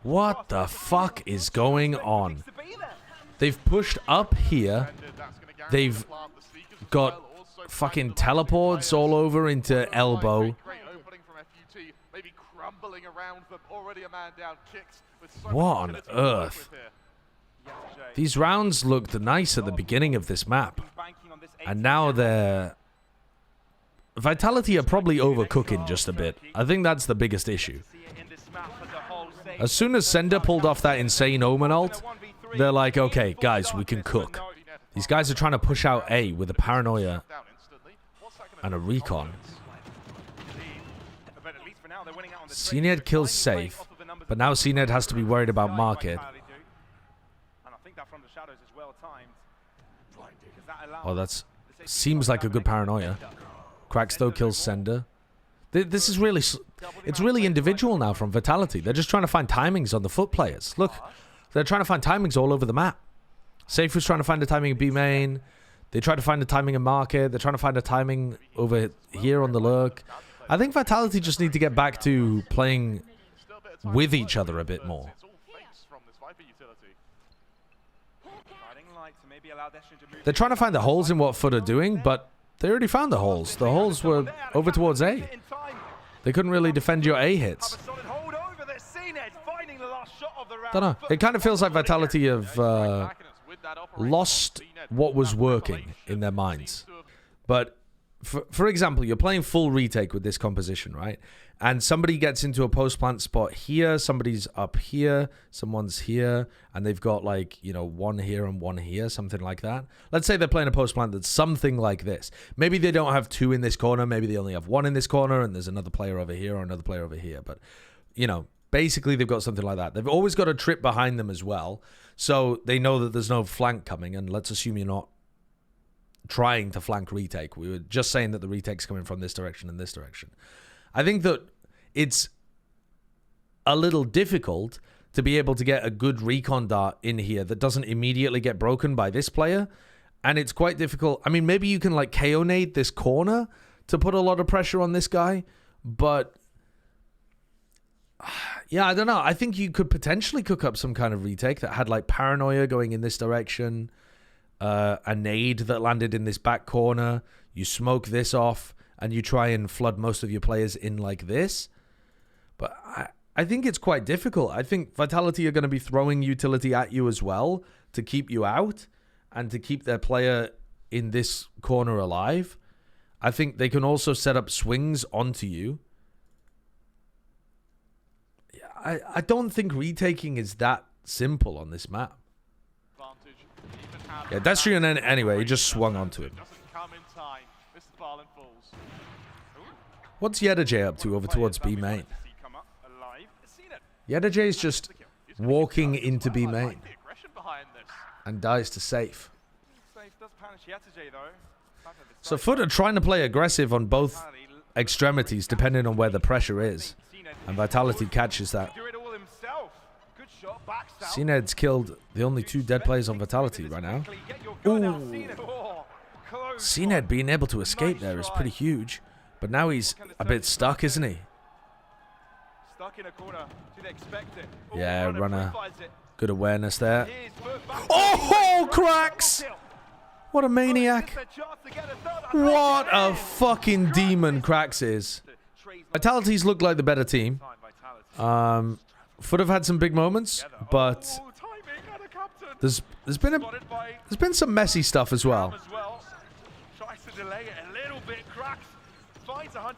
What the fuck is going on? They've pushed up here. They've got fucking teleports all over into elbow. What on earth? These rounds looked nice at the beginning of this map. And now they're... Vitality are probably overcooking just a bit. I think that's the biggest issue. As soon as Sender pulled off that insane Omen ult, they're like, okay, guys, we can cook. These guys are trying to push out A with a paranoia and a recon. CNED kills safe, but now CNED has to be worried about market. Oh, that's... seems like a good paranoia. Cracks, though, kills Sender. This is really... it's really individual now from Vitality. They're just trying to find timings on the FUT players. Look, they're trying to find timings all over the map. Safe was trying to find a timing in B main. They tried to find a timing in market. They're trying to find a timing over here on the lurk. I think Vitality just need to get back to playing with each other a bit more. They're trying to find the holes in what FUT are doing, but they already found the holes. The holes were over towards A. They couldn't really defend your A hits. Don't know. It kind of feels like Vitality have lost what was working in their minds. But for example, you're playing full retake with this composition, right? And somebody gets into a post plant spot here, somebody's up here, someone's here, and they've got like, you know, one here and one here, something like that. Let's say they're playing a post plant that's something like this. Maybe they don't have two in this corner, maybe they only have one in this corner, and there's another player over here or another player over here. But, you know, basically they've got something like that. They've always got a trip behind them as well, so they know that there's no flank coming, and let's assume you're not trying to flank retake. We were just saying that the retake's coming from this direction and this direction. I think that it's a little difficult to be able to get a good recon dart in here that doesn't immediately get broken by this player. And it's quite difficult. I mean, maybe you can like KO nade this corner to put a lot of pressure on this guy. But yeah, I don't know. I think you could potentially cook up some kind of retake that had like paranoia going in this direction. A nade that landed in this back corner. You smoke this off and you try and flood most of your players in like this. But I think it's quite difficult. I think Vitality are going to be throwing utility at you as well to keep you out and to keep their player in this corner alive. I think they can also set up swings onto you. I don't think retaking is that simple on this map. Yeah, Destrian anyway, he just swung onto him. What's Yedajay up to over towards B main? Yedajay is just walking into B main and dies to safe. So FUT are trying to play aggressive on both extremities depending on where the pressure is. And Vitality catches that. CNED's killed the only two dead players on Vitality right now. Ooh. CNED being able to escape there is pretty huge. But now he's a bit stuck, isn't he? Yeah, runner. Good awareness there. Oh, cracks! What a maniac. What a fucking demon Cracks is. Vitality's looked like the better team. FUT have had some big moments, but there's been some messy stuff as well.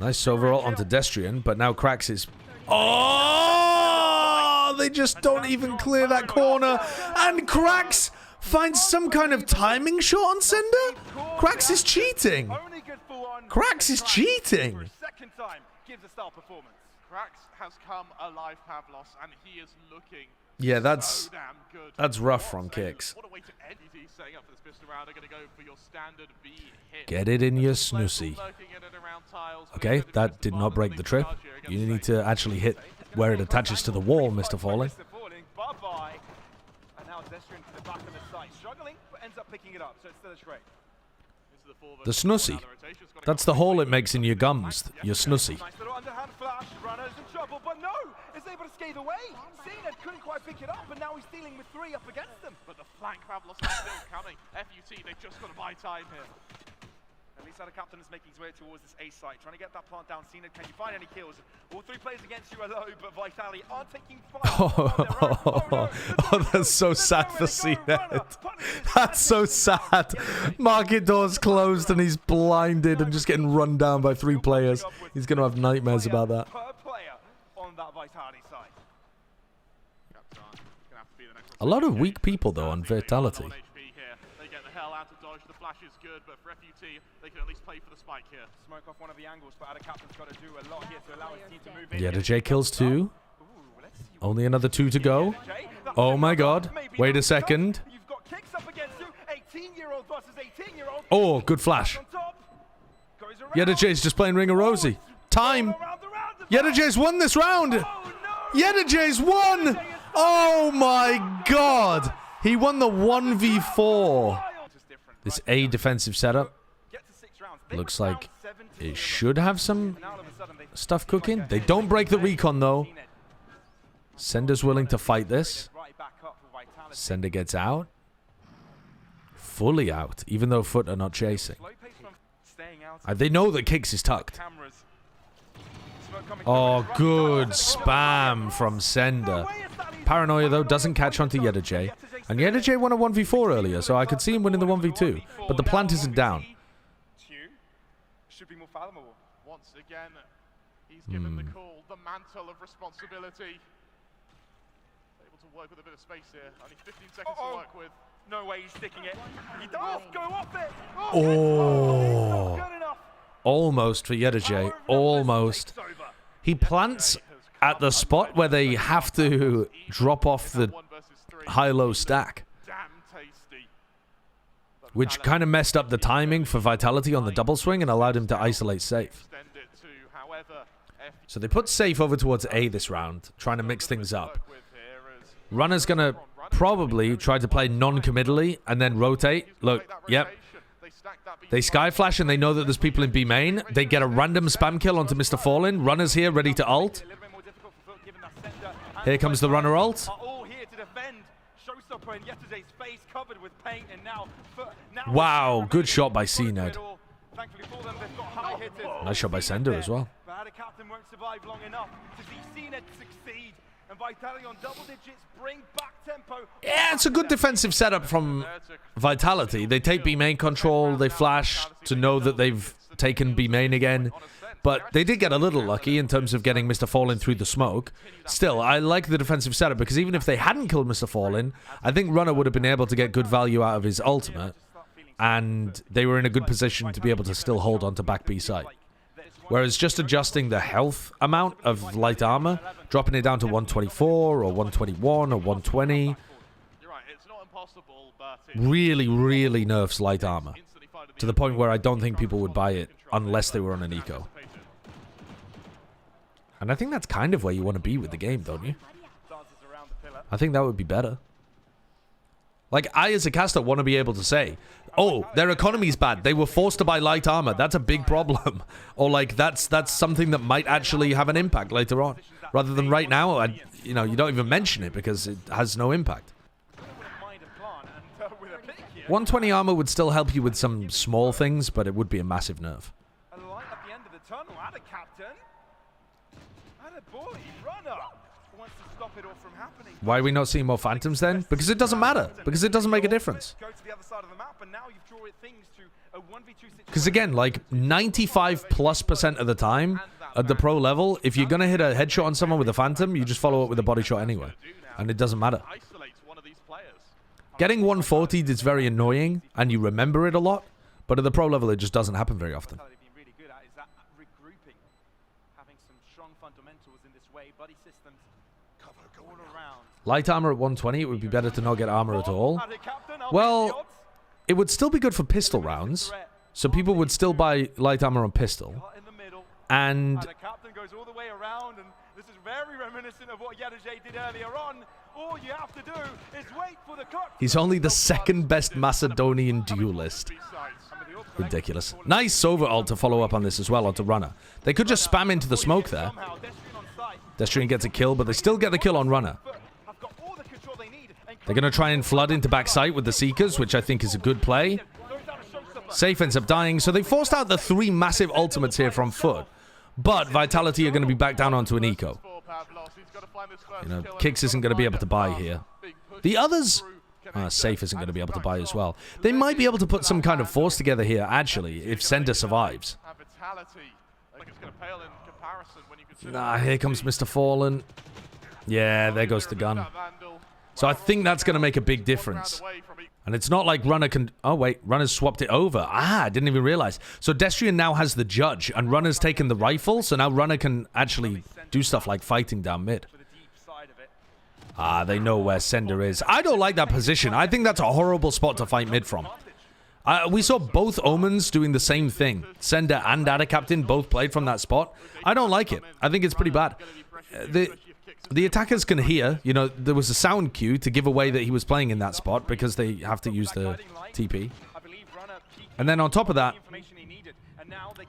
Nice overall onto Destrian, but now Cracks is... Oh! They just don't even clear that corner. And Cracks finds some kind of timing shot on Sender? Cracks is cheating. Cracks is cheating. Cracks has come alive, Pavlos, and he is looking yeah, so damn good. That's rough from Kicks. What a way to end. He's setting up for this pistol round. They're going to go for your standard B hit. Get it in your snoozy. Okay, that did not break the trip. You need to actually hit where it attaches to the wall, Mr. Falling. And now Destrian to the back of the site, struggling, but ends up picking it up, so it's still a straight. The snoozy. That's the hole it makes in your gums, your snoozy. Nice little underhand flash, runner's in trouble, but no, is able to skate away. CNED couldn't quite pick it up, and now he's dealing with three up against them. But the flank Pavlos is still coming. FUT, they've just got to buy time here. At least our captain is making his way towards this A site, trying to get that plant down. CNED, can you find any kills? All three players against you are low, but Vitality are taking fire. Oh, that's so sad for CNED. That's so sad. Market doors closed and he's blinded and just getting run down by three players. He's going to have nightmares about that. Per player on that Vitality side. A lot of weak people, though, on Vitality. They get the hell out of dodge. The flash is good, but for FUT, they can at least play for the spike here. Smoke off one of the angles, but our captain's got to do a lot here to allow his team to move in. Yeah, the J kills two. Only another two to go. Oh my god. Wait a second. You've got Kicks up against you. 18-year-old versus 18-year-old. Oh, good flash. Yedajay's just playing Ring of Rosie. Time. Yedajay's won this round. Yedajay's won. Oh my god. He won the 1v4. This A defensive setup looks like it should have some stuff cooking. They don't break the recon though. Sender's willing to fight this. Sender gets out. Fully out, even though FUT are not chasing. They know that Kicks is tucked. Oh, good spam from Sender. Paranoia, though, doesn't catch onto Yedajay. And Yedajay won a 1v4 earlier, so I could see him winning the 1v2. But the plant isn't down. unfathomable. Once again, he's given the call, the mantle of responsibility. Able to work with a bit of space here. Only 15 seconds to work with. No way he's sticking it. He does go off it. Oh. Not good enough. Almost for Yedajay. Almost. He plants at the spot where they have to drop off the high-low stack, Damn tasty. which kind of messed up the timing for Vitality on the double swing and allowed him to isolate Safe. Extend it to, however, So they put Safe over towards A this round, trying to mix things up. Runner's going to probably try to play non-committally and then rotate. Look, yep. They sky flash and they know that there's people in B main. They get a random spam kill onto Mr. Fallen. Runner's here, ready to ult. Here comes the runner ult. All here to defend. Showstopper in yesterday's face covered with paint, and now Wow, good shot by CNED. Thankfully for them, they've got high hitters. Nice shot by Sender as well. But a captain won't survive long enough to see CNED succeed. And Vitality on double digits bring back tempo. Yeah, it's a good defensive setup from Vitality. They take B main control, they flash to know that they've taken B main again. But they did get a little lucky in terms of getting Mr. Fallen through the smoke. Still, I like the defensive setup because even if they hadn't killed Mr. Fallen, I think Runner would have been able to get good value out of his ultimate. And they were in a good position to be able to still hold on to back B side. Whereas just adjusting the health amount of light armor, dropping it down to 124 or 121 or 120, really, really nerfs light armor. To the point where I don't think people would buy it unless they were on an eco. And I think that's kind of where you want to be with the game, don't you? I think that would be better. Like, I as a caster want to be able to say, oh, their economy's bad. They were forced to buy light armor. That's a big problem. Or, like, that's something that might actually have an impact later on. Rather than right now, you know, you don't even mention it because it has no impact. 120 armor would still help you with some small things, but it would be a massive nerf. A light at the end of the tunnel. Add a captain. Add a boy. Runner. Wants to stop it all from happening. Why are we not seeing more phantoms then? Because it doesn't matter. Because it doesn't make a difference. Go to the other side of the map, and now you've drawn things to a 1v2 situation. Because again, like 95+% of the time at the pro level, if you're going to hit a headshot on someone with a phantom, you just follow up with a body shot anyway. And it doesn't matter. Getting 140 is very annoying, and you remember it a lot, but at the pro level, it just doesn't happen very often. Really good at is that regrouping, having some strong fundamentals in this way, buddy systems cover all around. Light armor at 120, it would be better to not get armor at all. Well, it would still be good for pistol rounds, so people would still buy light armor on pistol. And the captain goes all the way around, and this is very reminiscent of what Yedajay did earlier on. All you have to do is wait for the cut. he's only the second best Macedonian duelist. Ridiculous. Nice Sova ult to follow up on this as well onto Runner. They could just spam into the smoke there. Destrian gets a kill, but they still get the kill on Runner. They're going to try and flood into backside with the Seekers, which I think is a good play. Safe ends up dying, so they forced out the 3 massive ultimates here from FUT. But Vitality are going to be back down onto an eco. You know, Kicks isn't going to be able to buy here. The others... Safe isn't going to be able to buy as well. They might be able to put some kind of force together here, actually, if Sender survives. Nah, here comes Mr. Fallen. Yeah, there goes the gun. So I think that's going to make a big difference. And it's not like Runner can... Oh, wait. Runner's swapped it over. I didn't even realize. So Destrian now has the Judge, and Runner's taken the rifle, so now Runner can actually do stuff like fighting down mid. They know where Sender is. I don't like that position. I think that's a horrible spot to fight mid from. We saw both Omens doing the same thing. Sender and Ada Captain both played from that spot. I don't like it. I think it's pretty bad. The attackers can hear, you know, there was a sound cue to give away that he was playing in that spot because they have to use the TP. And then on top of that,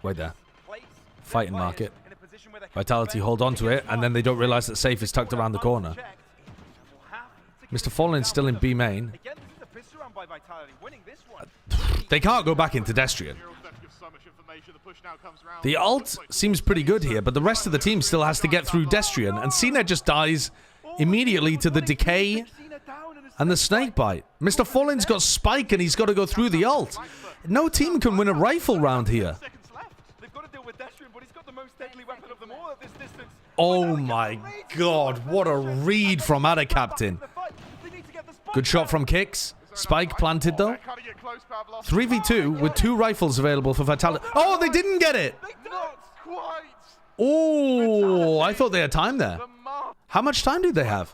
wait there, fighting market. Vitality hold on to it, and then they don't realize that Safe is tucked around the corner. Mr. Fallen's still in B main. They can't go back into Destrian. The ult seems pretty good here, but the rest of the team still has to get through Destrian, and CNED just dies immediately to the decay and the snake bite. Mr. Fallen's got Spike, and he's got to go through the ult. No team can win a rifle round here. most deadly weapon of them all at this distance. Oh my god, what a read from Ada Captain. Good shot from Kicks. Spike planted though. 3v2 with 2 rifles available for Vitality. Oh, they didn't get it. Not quite. Oh, I thought they had time there. How much time did they have?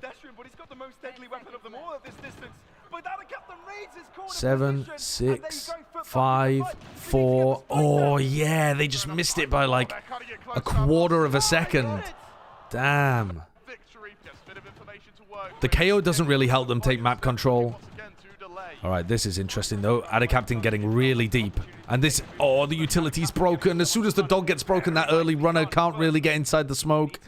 Destrian, but he's got the most deadly weapon of them all at this distance. But Ada Captain reads his corner 7, position, and there 6, you go, 5, 4. Oh yeah, they just missed it by like a quarter of a second. Damn. The KO doesn't really help them take map control. Alright, this is interesting though. Ada Captain getting really deep. And this, oh, the utility's broken. As soon as the dog gets broken, that early runner can't really get inside the smoke.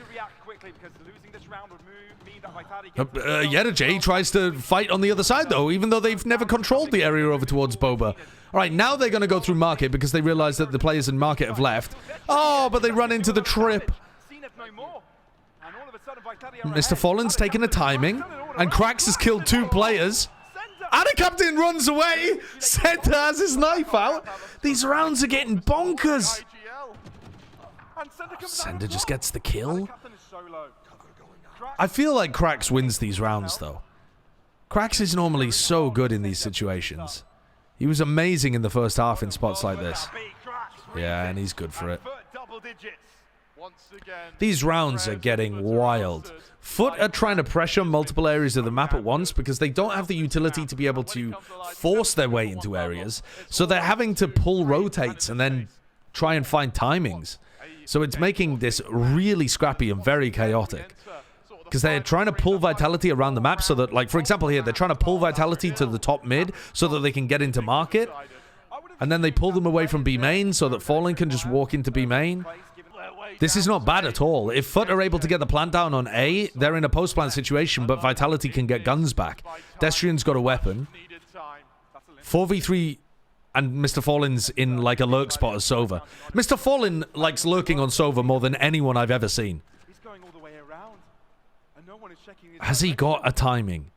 Yedajay tries to fight on the other side though, even though they've never controlled the area over towards Boba. Alright, now they're going to go through Market because they realize that the players in Market have left. Oh, but they run into the trip. Mr. Fallen's taking a timing, and Cracks has killed 2 players. Ada Captain runs away. Senta has his knife out. These rounds are getting bonkers. Senta just gets the kill. I feel like Cracks wins these rounds, though. Cracks is normally so good in these situations. He was amazing in the first half in spots like this. Yeah, and he's good for it. These rounds are getting wild. FUT are trying to pressure multiple areas of the map at once because they don't have the utility to be able to force their way into areas. So they're having to pull rotates and then try and find timings. So it's making this really scrappy and very chaotic. Because they're trying to pull Vitality around the map so that, like, for example here, they're trying to pull Vitality to the top mid so that they can get into Market. And then they pull them away from B main so that Fallen can just walk into B main. This is not bad at all. If FUT are able to get the plant down on A, they're in a post-plant situation, but Vitality can get guns back. Destrian's got a weapon. 4v3, and Mr. Fallen's in like a lurk spot as Sova. Mr. Fallen likes lurking on Sova more than anyone I've ever seen. Has he got a timing?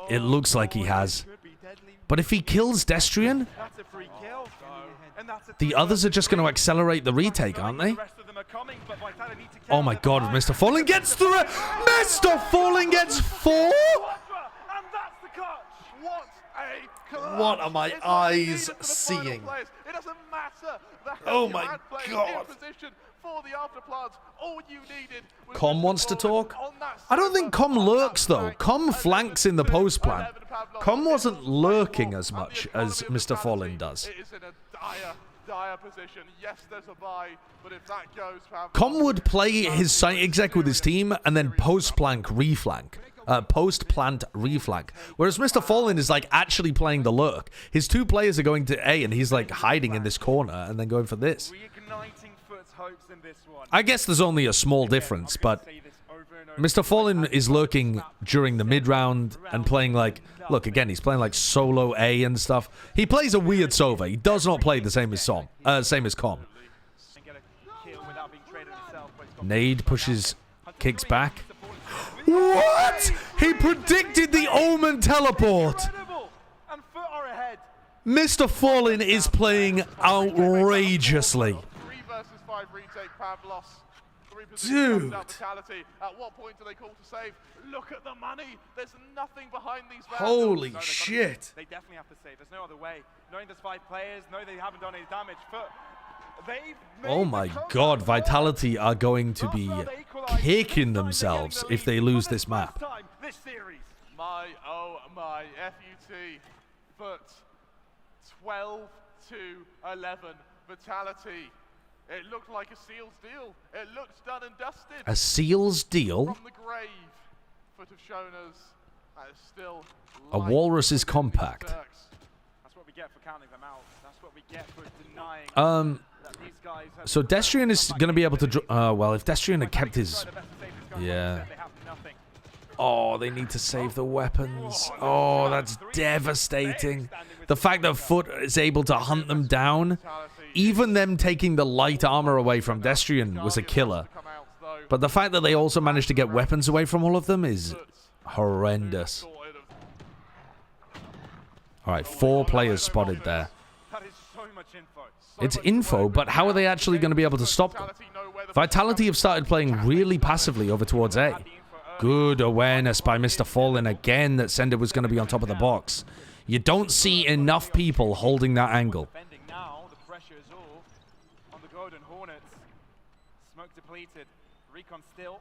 It looks like he has. But if he kills Destrian, the others are just going to accelerate the retake, aren't they? Oh my god, Mr. Fallen gets through it! Mr. Fallen gets 4? What are my eyes seeing? Oh my god. Com wants to talk? I don't think Com lurks though. Com flanks in the post plant. Com wasn't lurking as much as Mr. Fallen does. Dire position. Yes, there's a buy, but if that goes, Com would play his site exec with his team and then post-plant reflank. Whereas Mr. Fallen is like actually playing the lurk. His 2 players are going to A and he's like hiding in this corner and then going for this. I guess there's only a small difference, but Mr. Fallen is lurking during the mid-round and playing like... Look, again, he's playing like solo A and stuff. He plays a weird Sova. He does not play the same as Com. Nade pushes, kicks back. What? He predicted the Omen teleport! Mr. Fallen is playing outrageously. 3 versus 5 retake, Pavlos. Dude. At what point do they call to save? Look at the money. There's nothing behind these vandals. Holy shit. They definitely have to save. There's no other way. Knowing there's 5 players, know they haven't done any damage. Oh my god, Vitality are going to be kicking themselves if they lose this map. My, oh my, FUT, FUT, 12-11, Vitality. It looked like a Seals deal. It looks done and dusted. A Seals deal? From the grave. FUT have shown us that is still a walrus is compact. That's what we get for counting them out. That's what we get for denying that these guys have... So Destrian is going to be able to... well, if Destrian had kept his... Yeah. Oh, they need to save the weapons. Oh, that's devastating. The fact that FUT is able to hunt them down... Even them taking the light armor away from Destrian was a killer. But the fact that they also managed to get weapons away from all of them is horrendous. Alright, 4 players spotted there. much info. It's info, but how are they actually going to be able to stop them? Vitality have started playing really passively over towards A. Good awareness by Mr. Fallen again that Sender was going to be on top of the box. You don't see enough people holding that angle. Now, the pressure is all on the Golden Hornets. Smoke depleted. Recon still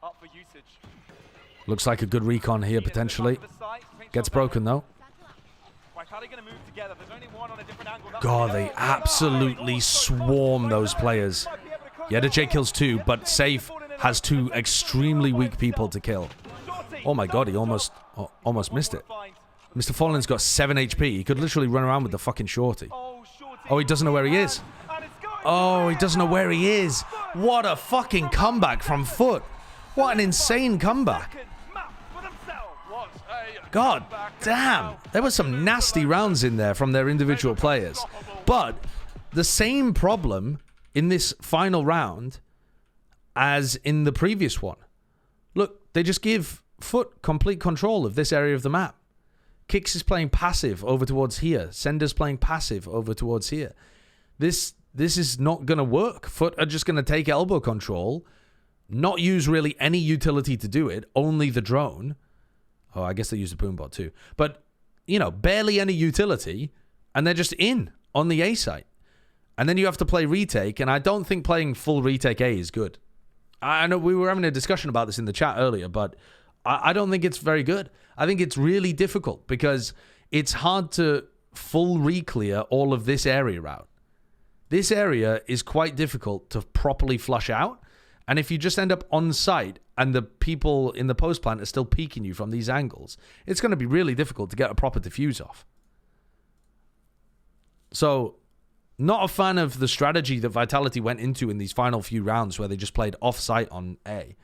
up for usage. Looks like a good recon here, potentially. Gets broken, though. God, they absolutely swarm those players. Yedajay kills 2, but Safe has 2 extremely weak people to kill. Oh my god, he almost missed it. Mr. Fallen's got 7 HP. He could literally run around with the fucking shorty. Oh, he doesn't know where he is. Oh, he doesn't know where he is. What a fucking comeback from FUT. What an insane comeback. God damn. There were some nasty rounds in there from their individual players. But the same problem in this final round as in the previous one. Look, they just give FUT complete control of this area of the map. Kix is playing passive over towards here. Sender's playing passive over towards here. This is not going to work. FUT are just going to take elbow control, not use really any utility to do it, only the drone. Oh, I guess they use the boombot too. But, you know, barely any utility, and they're just in on the A site. And then you have to play retake, and I don't think playing full retake A is good. I know we were having a discussion about this in the chat earlier, but I don't think it's very good. I think it's really difficult because it's hard to full re-clear all of this area out. This area is quite difficult to properly flush out. And if you just end up on site and the people in the post plant are still peeking you from these angles, it's going to be really difficult to get a proper diffuse off. So, not a fan of the strategy that Vitality went into in these final few rounds where they just played off-site on A.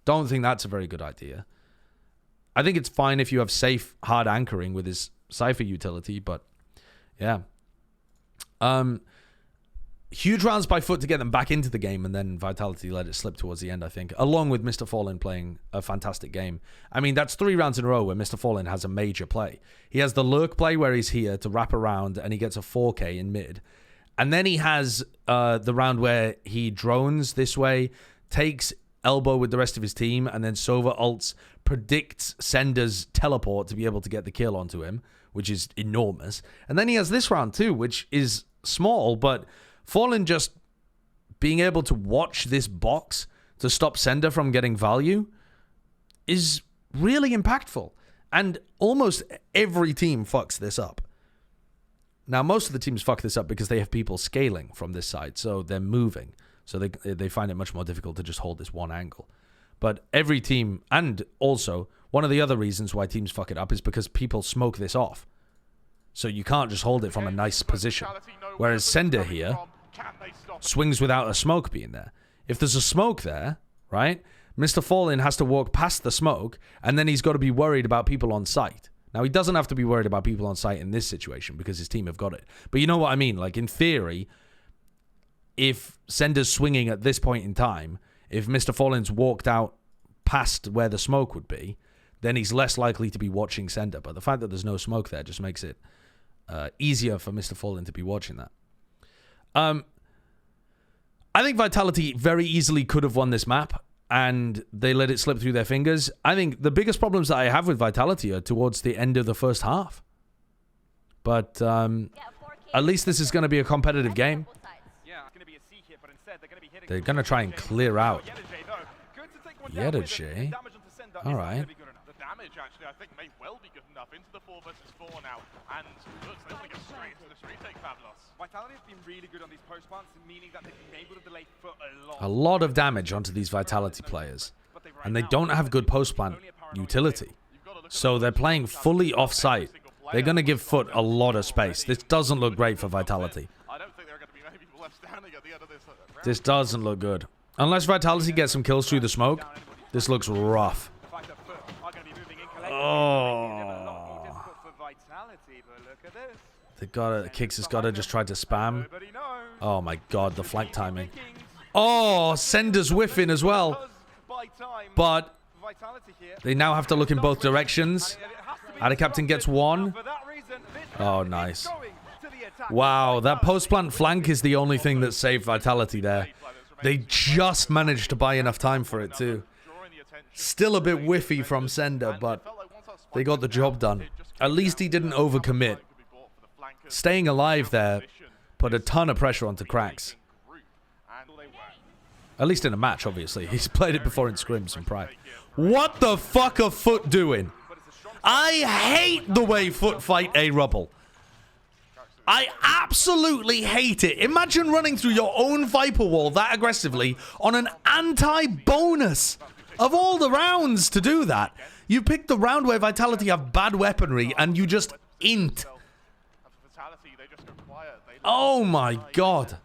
Don't think that's a very good idea. I think it's fine if you have safe hard anchoring with his Cypher utility, but yeah. Huge rounds by FUT to get them back into the game, and then Vitality let it slip towards the end, I think, along with Mr. Fallen playing a fantastic game. I mean, that's 3 rounds in a row where Mr. Fallen has a major play. He has the lurk play where he's here to wrap around and he gets a 4K in mid. And then he has the round where he drones this way, takes elbow with the rest of his team, and then Sova ults, predicts Sender's teleport to be able to get the kill onto him, which is enormous. And then he has this round too, which is small, but Fallen just being able to watch this box to stop Sender from getting value is really impactful. And almost every team fucks this up. Now, most of the teams fuck this up because they have people scaling from this side, so they're moving. So they find it much more difficult to just hold this one angle. But every team, and also, one of the other reasons why teams fuck it up is because people smoke this off. So you can't just hold it from a nice position. Whereas Sender here swings without a smoke being there. If there's a smoke there, right, Mr. Fallen has to walk past the smoke, and then he's got to be worried about people on site. Now, he doesn't have to be worried about people on site in this situation because his team have got it. But you know what I mean? Like, in theory, if Sender's swinging at this point in time, if Mr. Fallen's walked out past where the smoke would be, then he's less likely to be watching Sender. But the fact that there's no smoke there just makes it easier for Mr. Fallen to be watching that. I think Vitality very easily could have won this map, and they let it slip through their fingers. I think the biggest problems that I have with Vitality are towards the end of the first half. But at least this is going to be a competitive game. They're going to try and clear out Yedajay. All right. The damage, actually, I think may well be good enough into the 4 versus 4 now. And looks like they go straight into the street take Pavlos. Vitality has been really good on these post plants, meaning that they've been able to delay FUT a lot. A lot of damage onto these Vitality players. And they don't have good post plant utility. So they're playing fully off-site. They're going to give FUT a lot of space. This doesn't look great for Vitality. I don't think there are going to be many people left standing at the end of this round. This doesn't look good. Unless Vitality gets some kills through the smoke, this looks rough. Oh. Kix has got to just try to spam. Oh my god, the flank timing. Oh, Sender's whiffing as well. But they now have to look in both directions. Ada Captain gets one. Oh, nice. Wow, that post-plant flank is the only thing that saved Vitality there. They just managed to buy enough time for it too. Still a bit whiffy from Sender, but they got the job done. At least he didn't overcommit. Staying alive there put a ton of pressure onto Cracks. At least in a match, obviously. He's played it before in scrims and Pride. What the fuck are FUT doing? I hate the way FUT fight a Rubble. I absolutely hate it. Imagine running through your own Viper wall that aggressively on an anti-bonus. Of all the rounds to do that, you pick the round where Vitality have bad weaponry and you just int. Oh my god.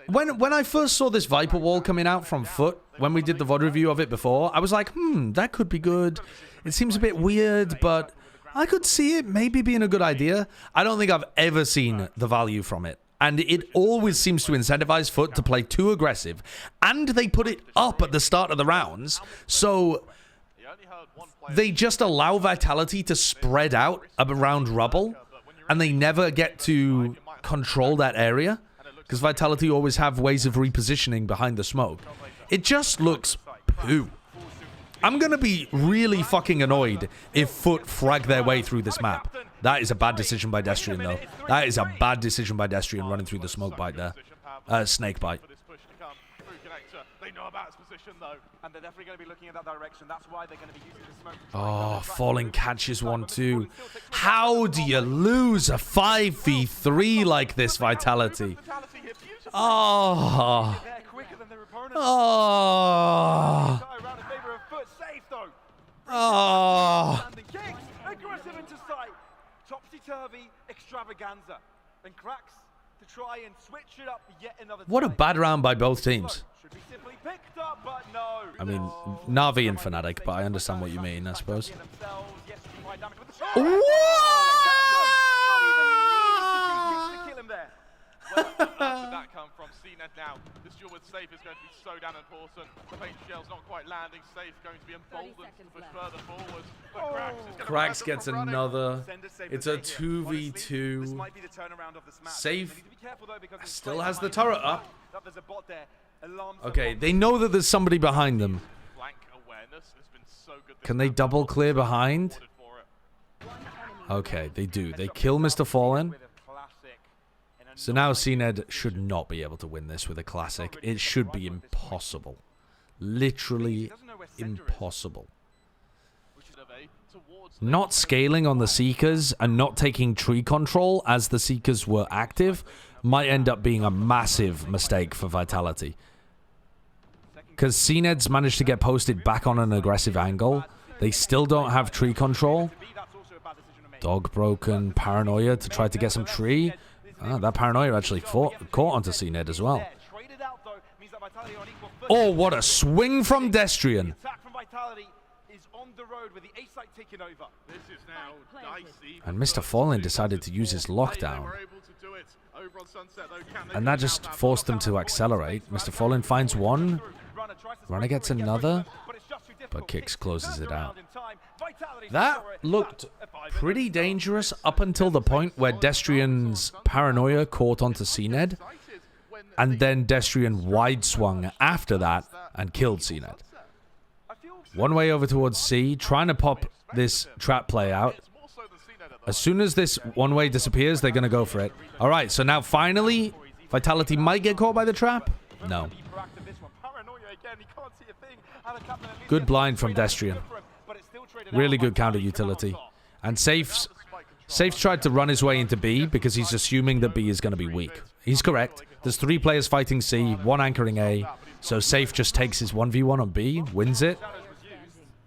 When I first saw this Viper wall coming out from FUT, when we did the VOD review of it before, I was like, that could be good. It seems a bit weird, but I could see it maybe being a good idea. I don't think I've ever seen the value from it. And it always seems to incentivize FUT to play too aggressive. And they put it up at the start of the rounds, so they just allow Vitality to spread out around Rubble, and they never get to control that area. Because Vitality always have ways of repositioning behind the smoke. It just looks poo. I'm going to be really fucking annoyed if FUT frag their way through this map. That is a bad decision by Destrian, though. That is a bad decision by Destrian running through the smoke bite there. Snake bite. They know about his position though, and they're definitely going to be looking in that direction. That's why they're going to be using the smoke. Oh, falling catches one too. How do you lose a 5v3 like this, Vitality? Oh. Oh. Oh. Aggressive into sight. Topsy-turvy extravaganza. And Cracks to try and switch it up yet another time. What a bad round by both teams. Should be simply picked up, but no. I mean, Na'Vi and Fnatic, but I understand what you mean, I suppose. After that come from CNET now. This duel with Safe is going to be so damn important. The paint shell's not quite landing. Safe going to be emboldened to push further forward. But Cracks gets another. It's a 2v2. Safe still has the turret up. Okay, they know that there's somebody behind them. Can they double clear behind? Okay, they do. They kill Mr. Fallen. So now CNED should not be able to win this with a classic. It should be impossible. Literally impossible. Not scaling on the Seekers and not taking tree control as the Seekers were active might end up being a massive mistake for Vitality. Because CNED's managed to get posted back on an aggressive angle. They still don't have tree control. Dog broken, Paranoia to try to get some tree. That Paranoia actually caught onto CNED as well. Oh, what a swing from Destrian. And Mr. Fallen decided to use his lockdown. And that just forced them to accelerate. Mr. Fallen finds one. Runner gets another. But Kicks closes it out. That looked pretty dangerous up until the point where Destrian's Paranoia caught onto CNED. And then Destrian wide swung after that and killed CNED. One way over towards C, trying to pop this trap play out. As soon as this one way disappears, they're going to go for it. Alright, so now finally, Vitality might get caught by the trap? No. Good blind from Destrian. Really good counter utility. And Safe's tried to run his way into B because he's assuming that B is going to be weak. He's correct. There's 3 players fighting C, 1 anchoring A. So Safe just takes his 1v1 on B, wins it.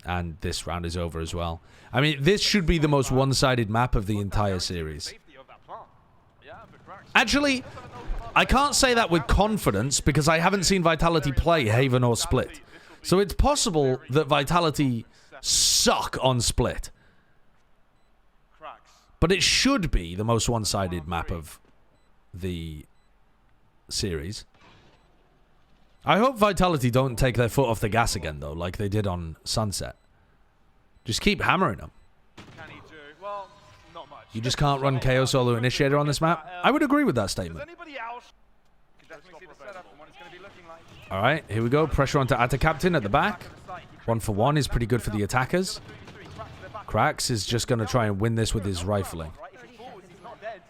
And this round is over as well. I mean, this should be the most one-sided map of the entire series. Actually, I can't say that with confidence because I haven't seen Vitality play Haven or Split. So it's possible that Vitality suck on Split. But it should be the most one-sided map of the series. I hope Vitality don't take their foot off the gas again, though, like they did on Sunset. Just keep hammering them. Can he do? Well, not much. You just can't run KO solo initiator on this map. I would agree with that statement. Anybody else? You can definitely see the setup and what it's going to be looking like. All right, here we go. Pressure onto Atta Captain at the back. 1-for-1 is pretty good for the attackers. Krax is just going to try and win this with his rifling. If he falls, he's not dead.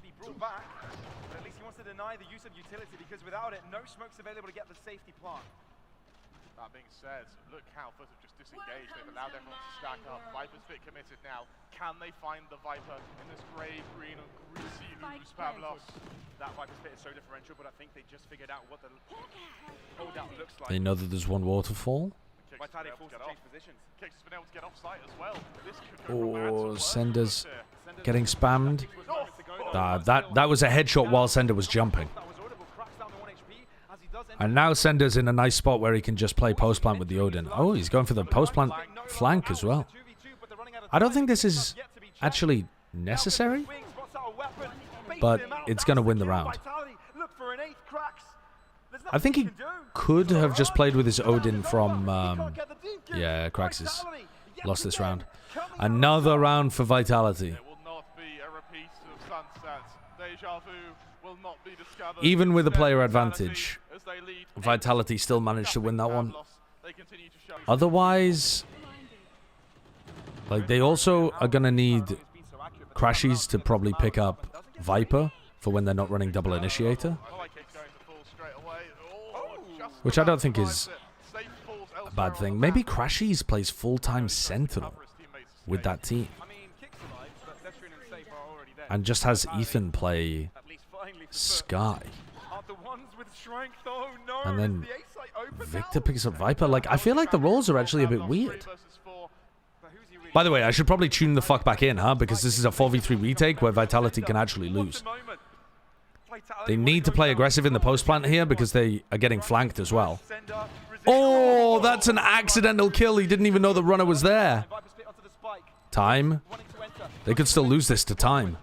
He brought back, but at least he wants to deny the use of utility because without it, no smoke's available to get the safety plant. That being said, look how FUT have just disengaged. They've allowed everyone to stack up. Viper's bit committed now. Can they find the Viper in this grey, green, and greasy ooze, Pavlos? That Viper's bit is so differential, but I think they just figured out what the holdout looks like. They know that there's one waterfall. Vitality forced to change positions. Kicks has been able to get off site as well. This could go from bad to Oh, worse Sender's here. getting spammed. That was a headshot while Sender was jumping. That was audible. Cracks down to 1 HP as he does enter. And now Sender's in a nice spot where he can just play post plant with the Odin. Oh, he's going for the post plant flank as well. I don't think this is actually necessary, but it's going to win the round. Look for an eighth, Cracks. There's I think he could have just played with his Odin from... yeah, Krax has lost this round. Another round for Vitality. It will not be a repeat of Sunset. Deja vu will not be discovered. Even with a player Their advantage, as they lead Vitality still managed to win that one. They continue to show Otherwise, like, they also are going to need Crashies to probably pick up Viper for when they're not running double initiator, which I don't think is a bad thing. Maybe Crashies plays full-time Sentinel with that team and just has Ethan play Sky. And then Victor picks up Viper. Like, I feel like the roles are actually a bit weird. By the way, I should probably tune the fuck back in, huh? Because this is a 4v3 retake where Vitality can actually lose. They need to play aggressive in the post plant here because they are getting flanked as well. Oh, that's an accidental kill. He didn't even know the runner was there. Time. They could still lose this to time.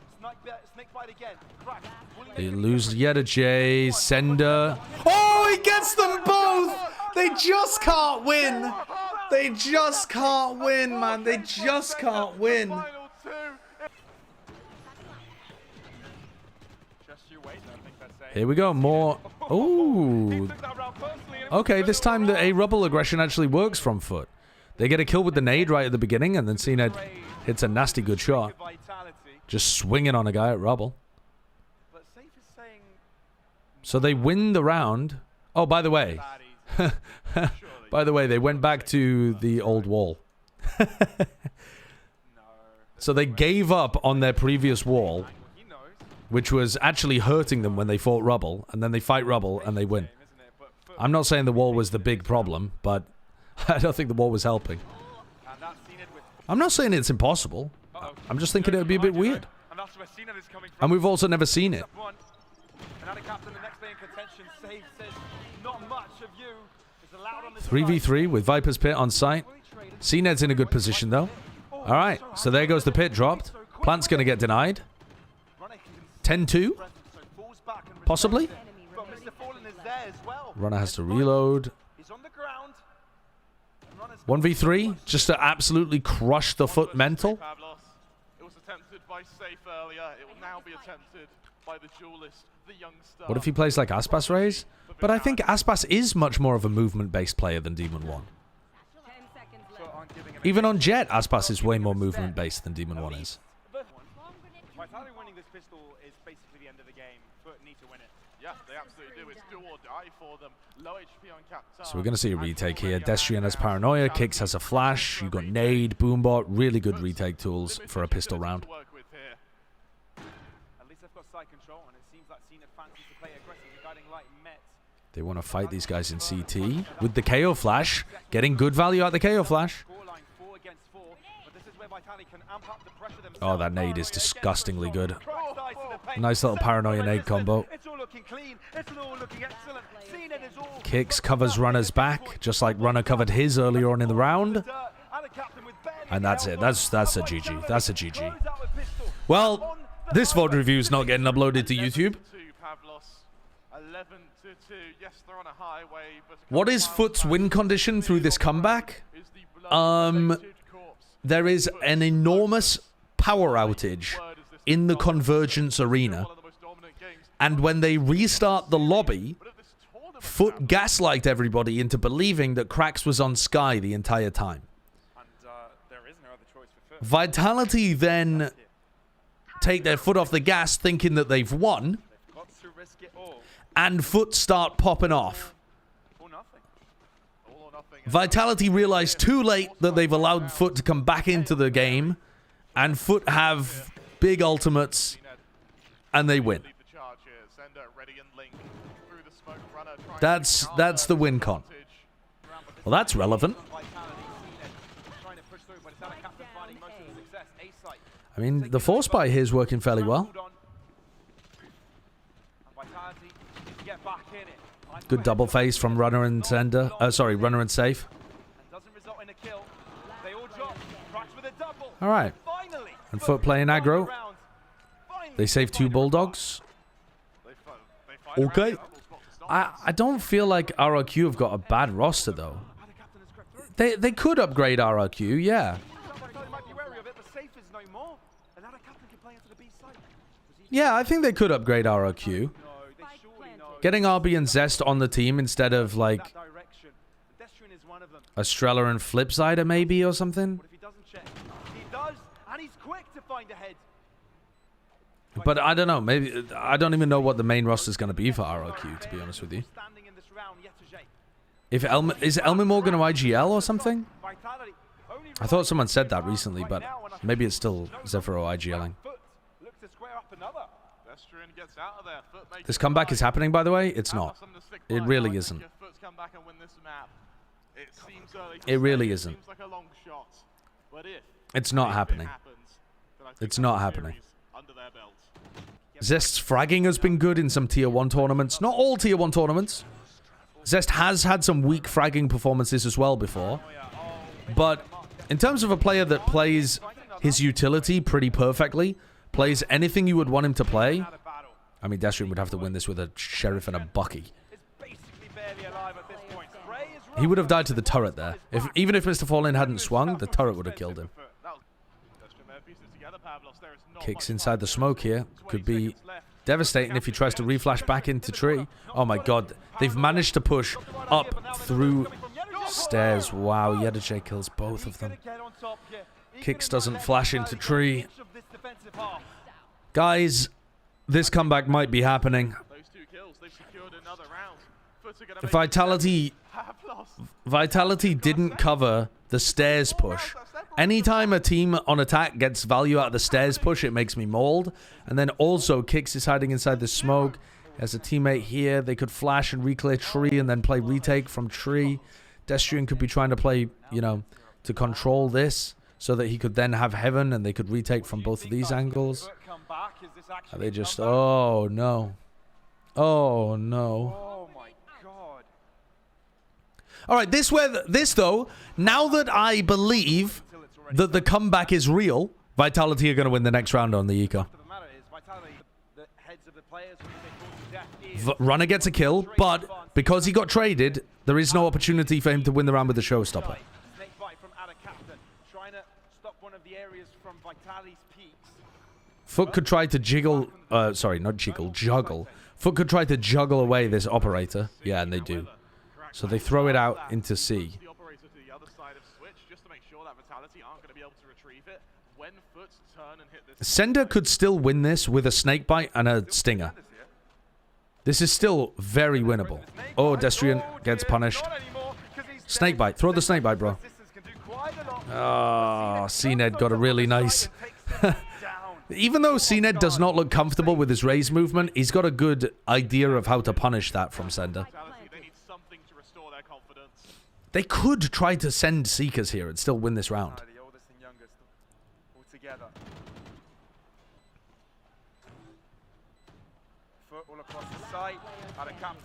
They lose yet a J. Sender. Oh, he gets them both! They just can't win! They just can't win, man. They just can't win. Here we go. More. Ooh. Okay, this time the A-Rubble aggression actually works from FUT. They get a kill with the nade right at the beginning, and then CNED hits a nasty good shot. Just swinging on a guy at Rubble. So they win the round. Oh, by the way. By the way, they went back to the old wall. So they gave up on their previous wall, which was actually hurting them when they fought Rubble, and then they fight Rubble and they win. I'm not saying the wall was the big problem, but I don't think the wall was helping. I'm not saying it's impossible. I'm just thinking it would be a bit weird. And we've also never seen it. 3v3 with Viper's Pit on site. CNED's in a good position, though. Alright, so there goes the pit dropped. Plant's going to get denied. 10-2? Possibly? Runner has to reload. 1v3, just to absolutely crush the FUT mental. It was attempted by Safe earlier. It will now be attempted by the duelist, the youngster. What if he plays like Aspas Rays? But I think Aspas is much more of a movement-based player than Demon 1. Even on Jet, Aspas is way more movement-based than Demon 1 is. Vitality winning this pistol is basically the end of the game. FUT need to win it. Yeah, they absolutely do. It's do or die for them. Low HP on Captain. So we're going to see a retake here. Destrian has Paranoia, Kix has a Flash, you've got Nade, Boombot, really good retake tools for a pistol round. At least they've got side control, and it seems like CNED fancies to play aggressive regarding light Met. They want to fight these guys in CT with the KO Flash, getting good value out the KO Flash. Oh, that nade is disgustingly good. Nice little Paranoia nade combo. Kix covers Runner's back, just like Runner covered his earlier on in the round. And that's it. That's a GG. That's a GG. Well, this VOD review is not getting uploaded to YouTube. What is FUT's win condition through this comeback? There is an enormous power outage in the Convergence arena. And when they restart the lobby, FUT gaslight everybody into believing that Krax was on Sky the entire time. Vitality then take their foot off the gas thinking that they've won. And FUT start popping off. Vitality realize too late that they've allowed FUT to come back into the game. And FUT have big ultimates. And they win. That's the win con. Well, that's relevant. I mean, the force buy here is working fairly well. Good double face from Runner and Sender. Sorry, Runner and Safe. All right. And FUT playing aggro. They save 2 Bulldogs. Okay. I don't feel like RRQ have got a bad roster, though. They could upgrade RRQ, yeah. Yeah, I think they could upgrade RRQ. Getting RB and Zest on the team instead of, like, Estrella and Flipsider, maybe, or something. But I don't know. Maybe I don't even know what the main roster is going to be for RRQ, to be honest with you. If is Elmimore going to IGL or something? I thought someone said that recently, but maybe it's still Zephyro IGLing. This comeback is happening, by the way. It's not. It really isn't. It really isn't. It's not happening. It's not happening. Zest's fragging has been good in some Tier 1 tournaments. Not all Tier 1 tournaments. Zest has had some weak fragging performances as well before. But in terms of a player that plays his utility pretty perfectly, plays anything you would want him to play, I mean, Destrian would have to win this with a Sheriff and a Bucky. He would have died to the turret there. Even if Mr. Fallen hadn't swung, the turret would have killed him. Kicks inside the smoke here. Could be devastating if he tries to reflash back into tree. Oh my god. They've managed to push up through stairs. Wow, Yedajay kills both of them. Kicks doesn't flash into tree. Guys, this comeback might be happening. Vitality didn't cover the stairs push. Anytime a team on attack gets value out of the stairs push, it makes me mauled. And then also, Kicks is hiding inside the smoke. As a teammate here, they could flash and reclear tree and then play retake from tree. Destrian could be trying to play, you know, to control this so that he could then have heaven and they could retake from both of these angles. Are they just... Oh, no. Oh, no. Oh my god. All right, this though, now that I believe that the comeback is real, Vitality are going to win the next round on the Eco. Runner gets a kill, but because he got traded, there is no opportunity for him to win the round with the showstopper. FUT could try to jiggle, sorry, not jiggle, juggle. FUT could try to juggle away this operator. Yeah, and they do. So they throw it out into C. Sender could still win this with a snakebite and a stinger. This is still very winnable. Oh, Destrian gets punished. Snakebite. Throw the snakebite, bro. Oh, CNED got a really nice... Even though CNED does not look comfortable with his raise movement, he's got a good idea of how to punish that from Sender. They could try to send Seekers here and still win this round.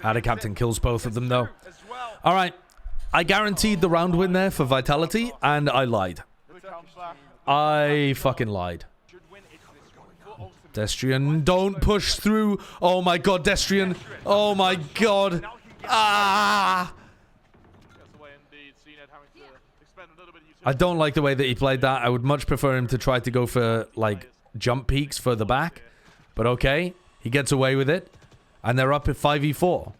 Ada Captain kills both of them, though. All right. I guaranteed the round win there for Vitality, and I lied. I fucking lied. Destrian, don't push through. Oh my god, Destrian. Oh my god. Ah! I don't like the way that he played that. I would much prefer him to try to go for, like, jump peaks further back. But okay, he gets away with it. And they're up at 5v4.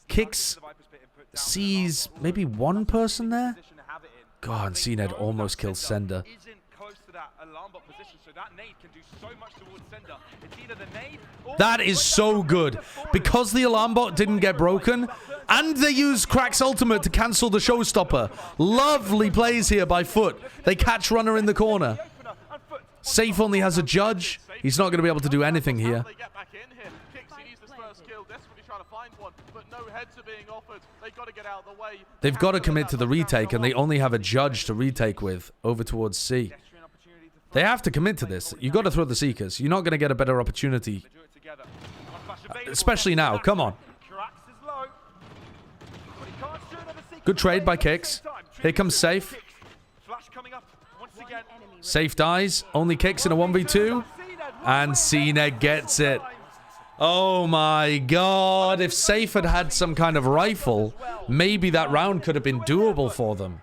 Kicks sees maybe one person there. God, and CNED almost kills Sender. That is so good. Because the alarm bot didn't get broken, and they use Crack's ultimate to cancel the showstopper. Lovely plays here by FUT. They catch Runner in the corner. Safe only has a judge. He's not going to be able to do anything here. They've got to commit to the retake, and they only have a judge to retake with over towards C. They have to commit to this. You've got to throw the Seekers. You're not going to get a better opportunity. Especially now. Come on. Good trade by Kicks. Here comes Safe. Safe dies. Only Kicks in a 1v2. And CNED gets it. Oh my god. If Safe had had some kind of rifle, maybe that round could have been doable for them.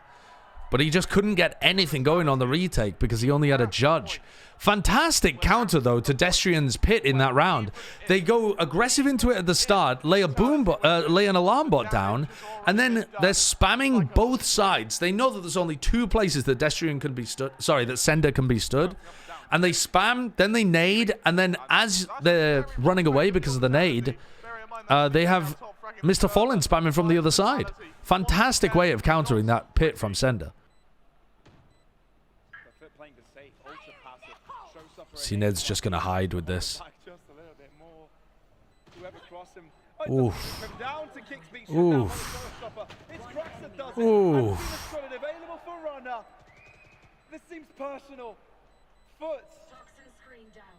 But he just couldn't get anything going on the retake because he only had a judge. Fantastic counter, though, to Destrian's pit in that round. They go aggressive into it at the start, lay an alarm bot down, and then they're spamming both sides. They know that there's only two places that Destrian can be stood. Sorry, that Sender can be stood. And they spam, then they nade, and then as they're running away because of the nade, they have Mr. Fallen spamming from the other side. Fantastic way of countering that pit from Sender. CNED's just going to hide with this. Oof. Oof. Oof. This seems personal. FUT.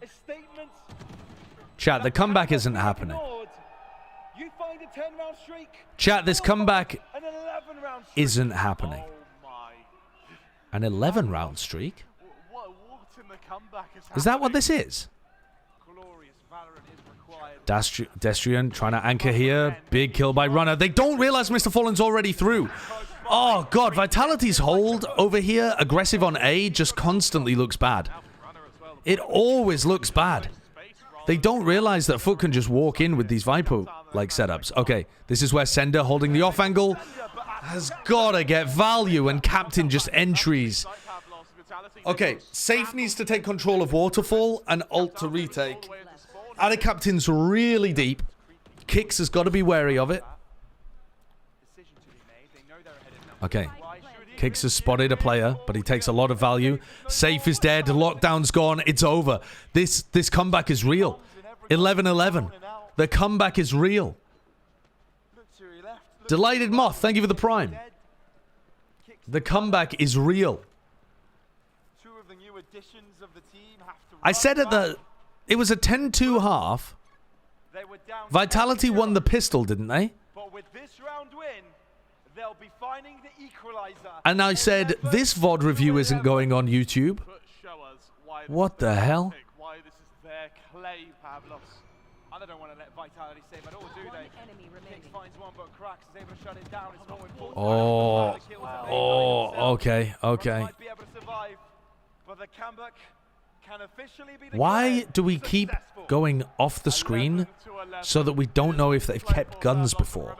A statement. Chat, the comeback isn't happening. You find a 10-round streak. Chat, this comeback An 11-round streak. isn't happening. An 11-round streak? Is that what this is? Destrian trying to anchor here. Big kill by Runner. They don't realize Mr. Fallen's already through. Oh, God. Vitality's hold over here, aggressive on A, just constantly looks bad. It always looks bad. They don't realize that FUT can just walk in with these Viper-like setups. Okay, this is where Sender, holding the off angle, has got to get value, and Captain just entries. Okay, Safe needs to take control of Waterfall and ult to retake. Ada Captain's really deep. Kicks has got to be wary of it. Okay, Kicks has spotted a player, but he takes a lot of value. Safe is dead. Lockdown's gone. It's over. This comeback is real. 11-11. The comeback is real. Delighted Moth, thank you for the prime. The comeback is real. I said it was a 10-2 half. Vitality won the pistol, didn't they? But with this round win, they'll be finding the equalizer. And I said this VOD review isn't going on YouTube. What the hell? Why this is their clay, Pavlos. And they don't want to let Vitality save at all, do they? Kicks finds one, but Cracks is able to shut it down. It's more important. Okay. Might be able to survive, but the comeback can officially be Why do we keep going off the screen so that we don't know if they've kept guns before?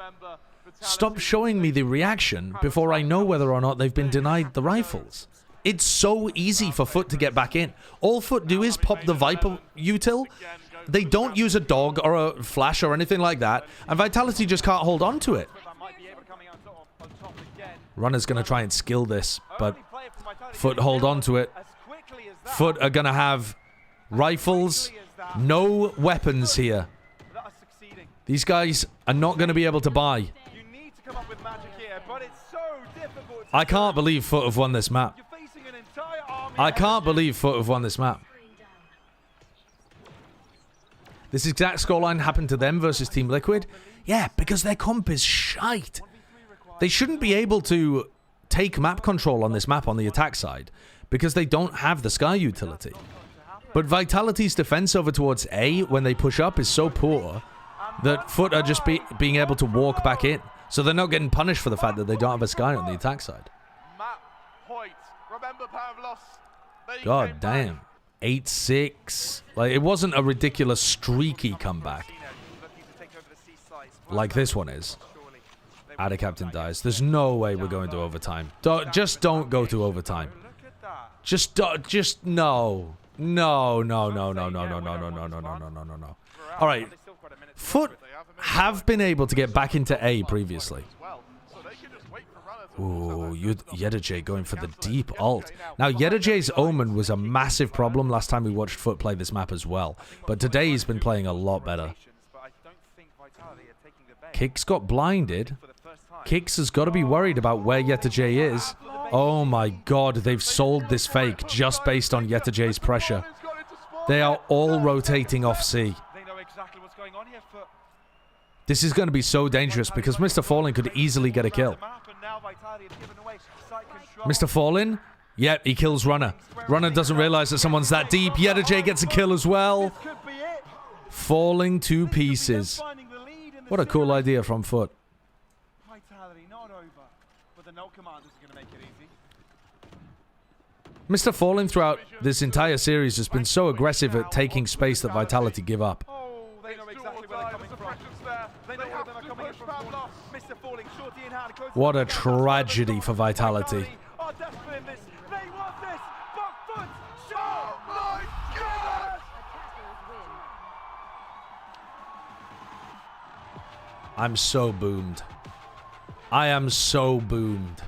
Stop showing me the reaction before I know whether or not they've been denied the rifles. It's so easy for FUT to get back in. All FUT do is pop the Viper util. They don't use a dog or a flash or anything like that, and Vitality just can't hold on to it. Runner's going to try and skill this, but FUT hold on to it. FUT are going to have rifles, no weapons here. These guys are not going to be able to buy. I can't believe FUT have won this map. I can't believe FUT have won this map. This exact scoreline happened to them versus Team Liquid. Yeah, because their comp is shite. They shouldn't be able to take map control on this map on the attack side because they don't have the Sky utility. But Vitality's defense over towards A when they push up is so poor that FUT are just being able to walk back in. So they're not getting punished for the fact that they don't have a Sky on the attack side. Matt Hoyt. Remember Pavlos. They God came damn. back. 8-6. Like, it wasn't a ridiculous streaky comeback like this one is. Ada Captain dies. There's no way we're going to overtime. Just don't go to overtime. Just no. No. All right. FUT have been able to get back into A previously. Ooh, Yedajay going for the deep ult. Now, Yedajay's Omen was a massive problem last time we watched FUT play this map as well. But today he's been playing a lot better. Kix got blinded. Kix has got to be worried about where Yedajay is. Oh my god, they've sold this fake just based on Yedajay's pressure. They are all rotating off C. This is going to be so dangerous because Mr. Fallen could easily get a kill. Mr. Fallen? Yep, he kills Runner. Runner doesn't realize that someone's that deep. Yedajay gets a kill as well. Falling to pieces. What a cool idea from FUT. Mr. Fallen throughout this entire series has been so aggressive at taking space that Vitality give up. What a tragedy for Vitality. I'm so boomed. I am so boomed.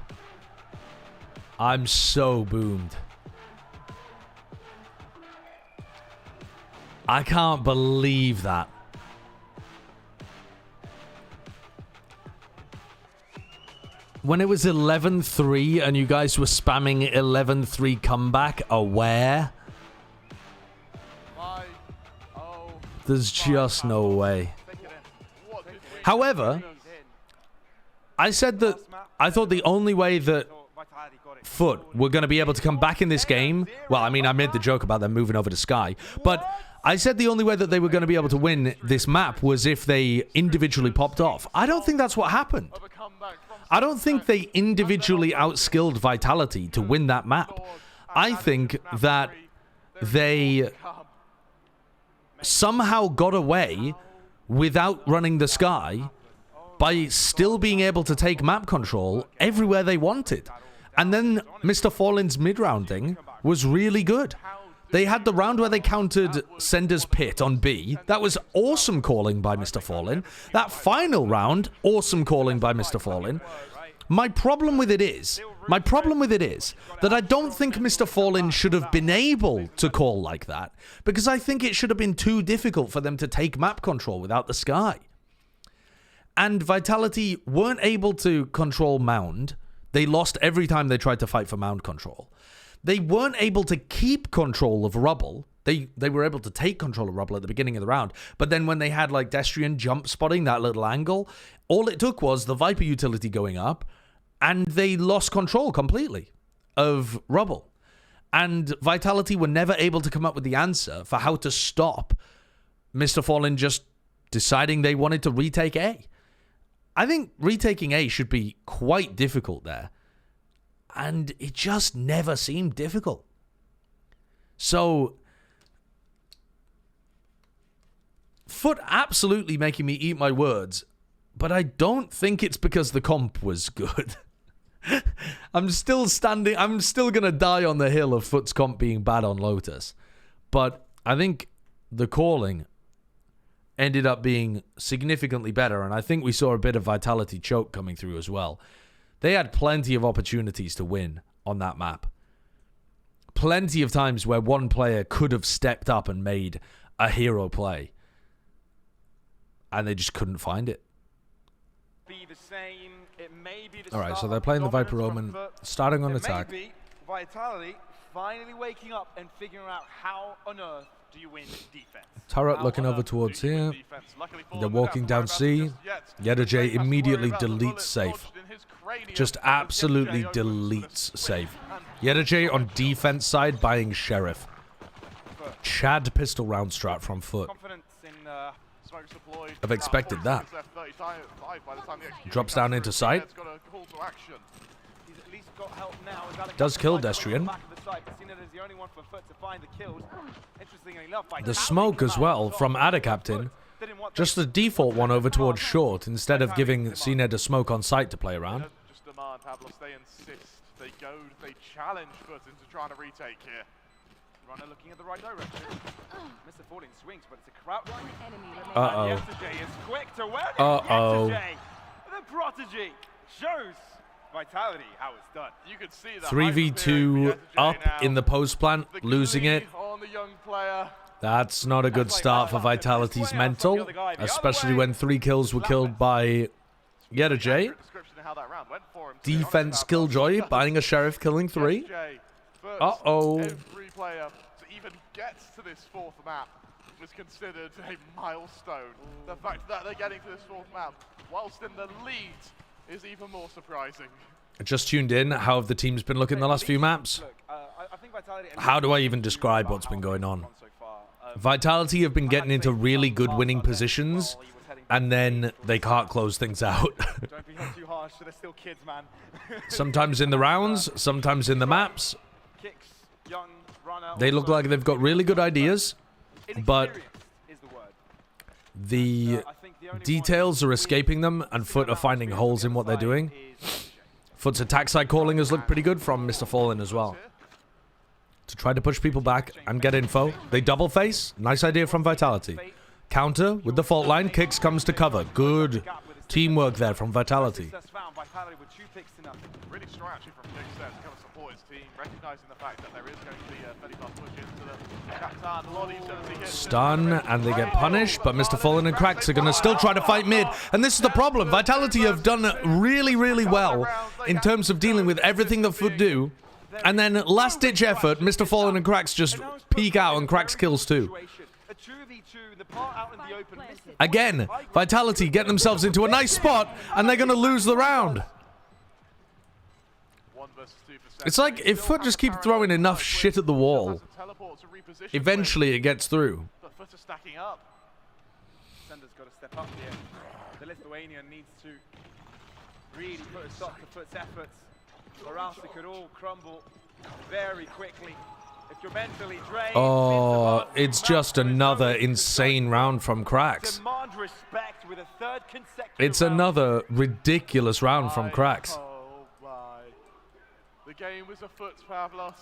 I'm so boomed. I can't believe that. When it was 11-3 and you guys were spamming 11-3 comeback, aware? There's just no way. However, I said that I thought the only way that FUT were going to be able to come back in this game, well, I mean, I made the joke about them moving over to Sky, but I said the only way that they were going to be able to win this map was if they individually popped off. I don't think that's what happened. I don't think they individually outskilled Vitality to win that map. I think that they somehow got away without running the Sky by still being able to take map control everywhere they wanted. And then Mr. Fallen's mid-rounding was really good. They had the round where they countered Sender's Pit on B. That was awesome calling by Mr. Fallen. That final round, awesome calling by Mr. Fallen. My problem with it is that I don't think Mr. Fallen should have been able to call like that, because I think it should have been too difficult for them to take map control without the Sky. And Vitality weren't able to control Mound. They lost every time they tried to fight for Mound control. They weren't able to keep control of Rubble. They were able to take control of Rubble at the beginning of the round. But then when they had like Destrian jump spotting that little angle, all it took was the Viper utility going up, and they lost control completely of Rubble. And Vitality were never able to come up with the answer for how to stop Mr. Fallen just deciding they wanted to retake A. I think retaking A should be quite difficult there. And it just never seemed difficult. So, FUT absolutely making me eat my words, but I don't think it's because the comp was good. I'm still going to die on the hill of FUT's comp being bad on Lotus. But I think the calling ended up being significantly better, and I think we saw a bit of Vitality choke coming through as well. They had plenty of opportunities to win on that map. Plenty of times where one player could have stepped up and made a hero play. And they just couldn't find it. Alright, so they're playing the Viper Omen, starting on attack. Vitality finally waking up and figuring out how on earth do you win defense. Turret looking over towards here. They're walking down C. Yedajay immediately deletes safe. Just absolutely deletes safe. Yedajay on defense side buying Sheriff. Chad pistol round strat from FUT. Confidence in have expected that. Drops down into sight. Does kill Destrian. The smoke as well from Ada Captain. Just the default one over towards short instead of giving CNED a smoke on sight to play around. Just demand, Pavlos. They insist. They goad. They challenge FUT into trying to retake here. Runner looking at the right direction. Mr. Falling swings, but it's a crowd. Uh-oh. Yesterday is quick to where Uh-oh. The prodigy shows Vitality how it's done. You could see that 3v2 up in the post plant, losing it. On the young player. That's not a good start for Vitality's mental, especially when 3 kills were killed by J. Defense Killjoy buying a Sheriff, killing 3. Uh-oh. Every player to even get to this 4th map was considered a milestone. The fact that they're getting to this 4th map whilst in the lead is even more surprising. Just tuned in. How have the teams been looking the last few maps? How do I even describe what's been going on? Vitality have been getting into really good winning positions, and then they can't close things out. Don't be too harsh, they're still kids, man. Sometimes in the rounds, sometimes in the maps. They look like they've got really good ideas, but the details are escaping them, and FUT are finding holes in what they're doing. FUT's attack side calling has looked pretty good from Mr. Fallen as well. To try to push people back and get info. They double face. Nice idea from Vitality. Counter with the fault line. Kicks comes to cover. Good teamwork there from Vitality. Really strong actually from Kicks there to kind of support his team, recognizing the fact that there is going to be a fairly fast push into the Captain. A lot of these going to see hits. Stun and they get punished, but Mr. Fallen and Cracks are going to still try to fight mid. And this is the problem. Vitality have done really, really well in terms of dealing with everything that FUT do. And then last-ditch effort, Mr. Fallen and Cracks just peek out and Cracks kills 2. Again, Vitality get themselves into a nice spot, and they're going to lose the round. It's like if FUT just keep throwing enough shit at the wall, eventually it gets through. FUT are stacking up. Sender's got to step up here. The Lithuanian needs to really put a stop to FUT's efforts, or else it could all crumble very quickly. If you're mentally drained, oh, it's just another insane round from Cracks. It's another ridiculous round from Cracks. Oh my. The game was a FUT, Pavlos.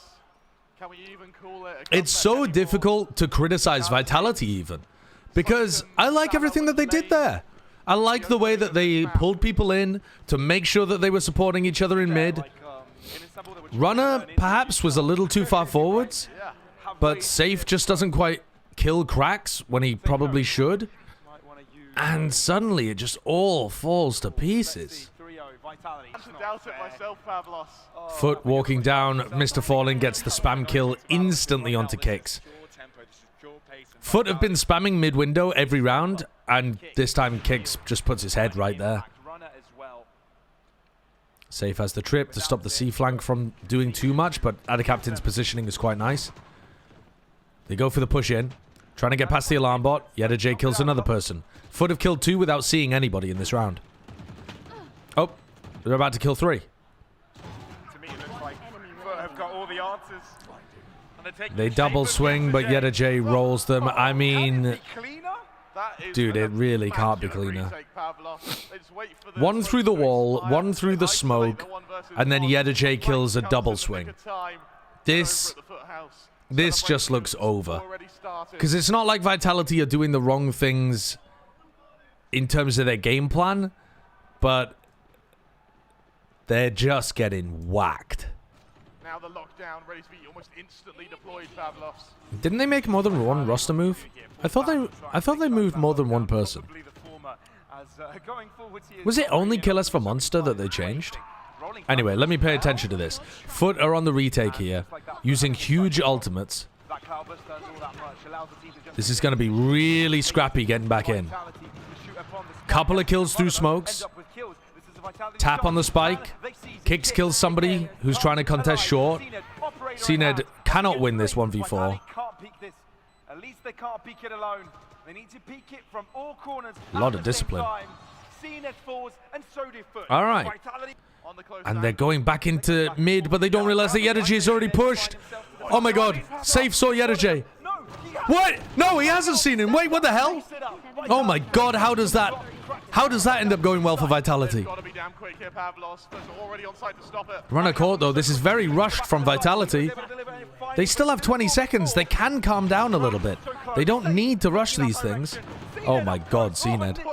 Can we even call it a It's so difficult to criticize Vitality even, because I like everything that they did there. I like the way that they pulled people in to make sure that they were supporting each other in mid. Runner perhaps was a little too far forwards, but Safe just doesn't quite kill Cracks when he probably should. And suddenly it just all falls to pieces. FUT walking down, Mr. Fallen gets the spam kill instantly onto Kicks. FUT have been spamming mid-window every round, and this time Kicks just puts his head right there. Safe has the trip to stop the C-flank from doing too much, but Ada Captain's positioning is quite nice. They go for the push-in, trying to get past the alarm bot. J kills another person. FUT have killed 2 without seeing anybody in this round. Oh, they're about to kill 3. To me, it looks like FUT have got all the answers. They double swing, but J rolls them. I mean, dude, it really can't be cleaner. 1 through the wall, 1 through the smoke, and then J kills a double swing. This just looks over. Because it's not like Vitality are doing the wrong things in terms of their game plan, but they're just getting whacked. Now the lockdown ready to be almost instantly deployed, Pavlos. Didn't they make more than 1 roster move? I thought they moved more than 1 person. Was it only Kill Us for Monster that they changed? Anyway, let me pay attention to this. FUT are on the retake here, using huge ultimates. This is going to be really scrappy getting back in. Couple of kills through smokes. Tap on the spike. Kicks kills somebody who's trying to contest short. CNED cannot win this 1v4. At least they can't peek it alone. They need to peek it from all corners. A lot of discipline. CNED falls, and so do FUT. All right. And they're going back into mid, but they don't realize that Yedeje is already pushed. Oh my god. Safe saw Yedeje. What? No, he hasn't seen him. Wait, what the hell? Oh my god, how does that end up going well for Vitality? Runner caught though. This is very rushed from Vitality. They still have 20 seconds. They can calm down a little bit. They don't need to rush these things. Oh my god, CNED.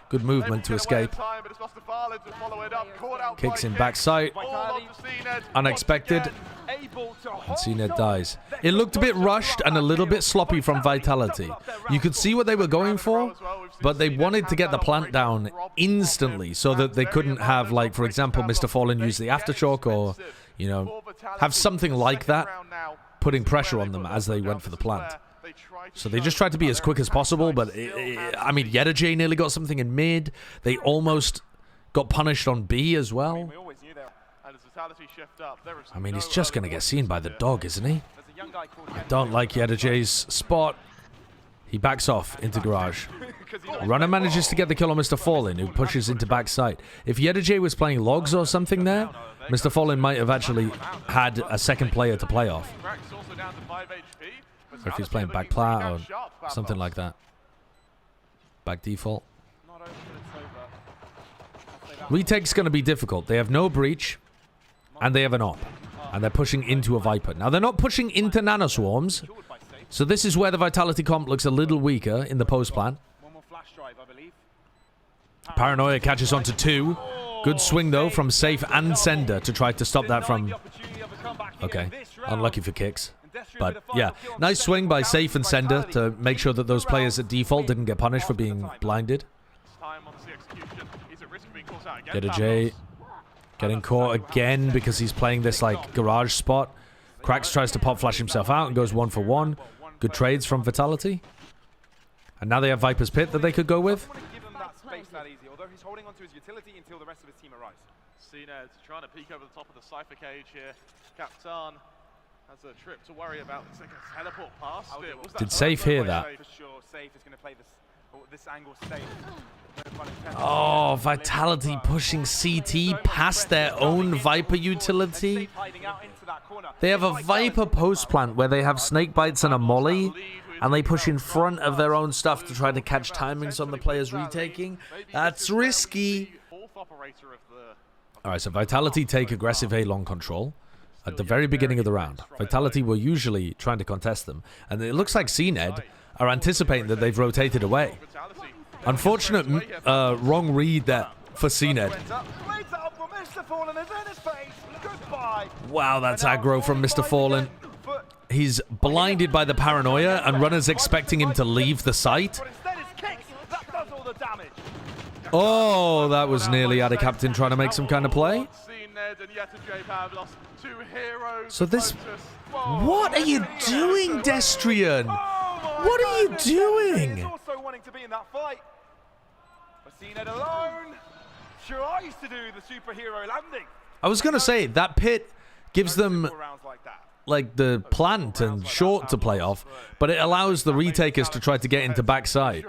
Good movement to escape. Kicks in backside. Unexpected. And CNED dies. It looked a bit rushed and a little bit sloppy from Vitality. You could see what they were going for, but they wanted to get the plant down instantly so that they couldn't have, like, for example, Mr. Fallen use the aftershock or, you know, have something like that, putting pressure on them as they went for the plant. So they just tried to be as quick as possible, but I mean, Yedeje nearly got something in mid. They almost got punished on B as well. I mean, he's just going to get seen by the dog, isn't he? I don't like Yedeje's spot. He backs off into garage. Runner manages to get the kill on Mr. Fallen, who pushes into backside. If Yedeje was playing logs or something there, Mr. Fallen might have actually had a second player to play off. Or if he's playing back plat or something like that. Back default. Retake's going to be difficult. They have no breach, and they have an op. And they're pushing into a Viper. Now, they're not pushing into nanoswarms, so this is where the Vitality comp looks a little weaker in the post plan. Paranoia catches onto 2. Good swing, though, from Safe and Sender to try to stop that from... Okay, unlucky for kicks. But, yeah, nice swing by Safe and Sender to make sure that those players at default didn't get punished for being blinded. Yedeje getting caught again because he's playing this, like, garage spot. Cracks tries to pop flash himself out and goes 1 for 1. Good trades from Vitality. And now they have Viper's Pit that they could go with. CNED trying to peek over the top of the Cypher cage here. Captain has a trip to worry about. It's like a teleport past it. Did Safe hear that? For sure, Safe is going to play this angle safe. Oh, Vitality pushing CT past their own Viper utility. They have a Viper post plant where they have snake bites and a molly, and they push in front of their own stuff to try to catch timings on the players retaking. That's risky. Alright, so Vitality take aggressive A long control at the very beginning of the round. Vitality were usually trying to contest them, and it looks like CNED are anticipating that they've rotated away. Unfortunate wrong read there for CNED. Wow, that's aggro from Mr. Fallen. He's blinded by the paranoia, and Runner's expecting him to leave the site. Oh, that was nearly out of Captain trying to make some kind of play. So this... What are you doing, Destrian? What are you doing? I was going to say, that pit gives them like the plant and short to play off, but it allows the retakers to try to get into backside.